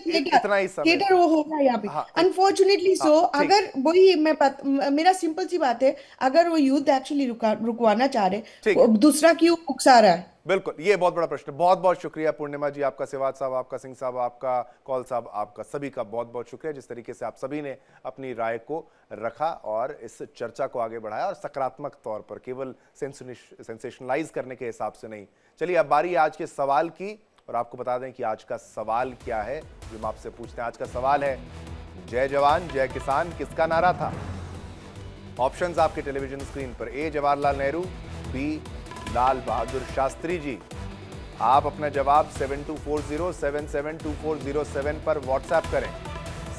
theatre वो होगा यहाँ पे, अनफॉर्चुनेटली सो। अगर वही मेरा सिंपल सी बात है, अगर वो युद्ध एक्चुअली रुकवाना चाह रहे, दूसरा क्यों उकसा रहा है? बिल्कुल, ये बहुत बड़ा प्रश्न। बहुत बहुत शुक्रिया पूर्णिमा जी, आपका, सिवाज साहब आपका, सिंह साहब आपका, कौल साहब आपका, सभी का बहुत बहुत शुक्रिया जिस तरीके से आप सभी ने अपनी राय को रखा और इस चर्चा को आगे बढ़ाया, और सकारात्मक तौर पर, केवल सेंसेशनलाइज करने के हिसाब से नहीं। चलिए, अब बारी आज के सवाल की, और आपको बता दें कि आज का सवाल क्या है जो हम आपसे पूछते हैं। आज का सवाल है, जय जवान जय किसान किसका नारा था? ऑप्शंस आपके टेलीविजन स्क्रीन पर। ए जवाहरलाल नेहरू, बी लाल बहादुर शास्त्री जी। आप अपना जवाब 7240772407 पर व्हाट्सएप करें।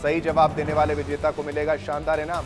सही जवाब देने वाले विजेता को मिलेगा शानदार इनाम।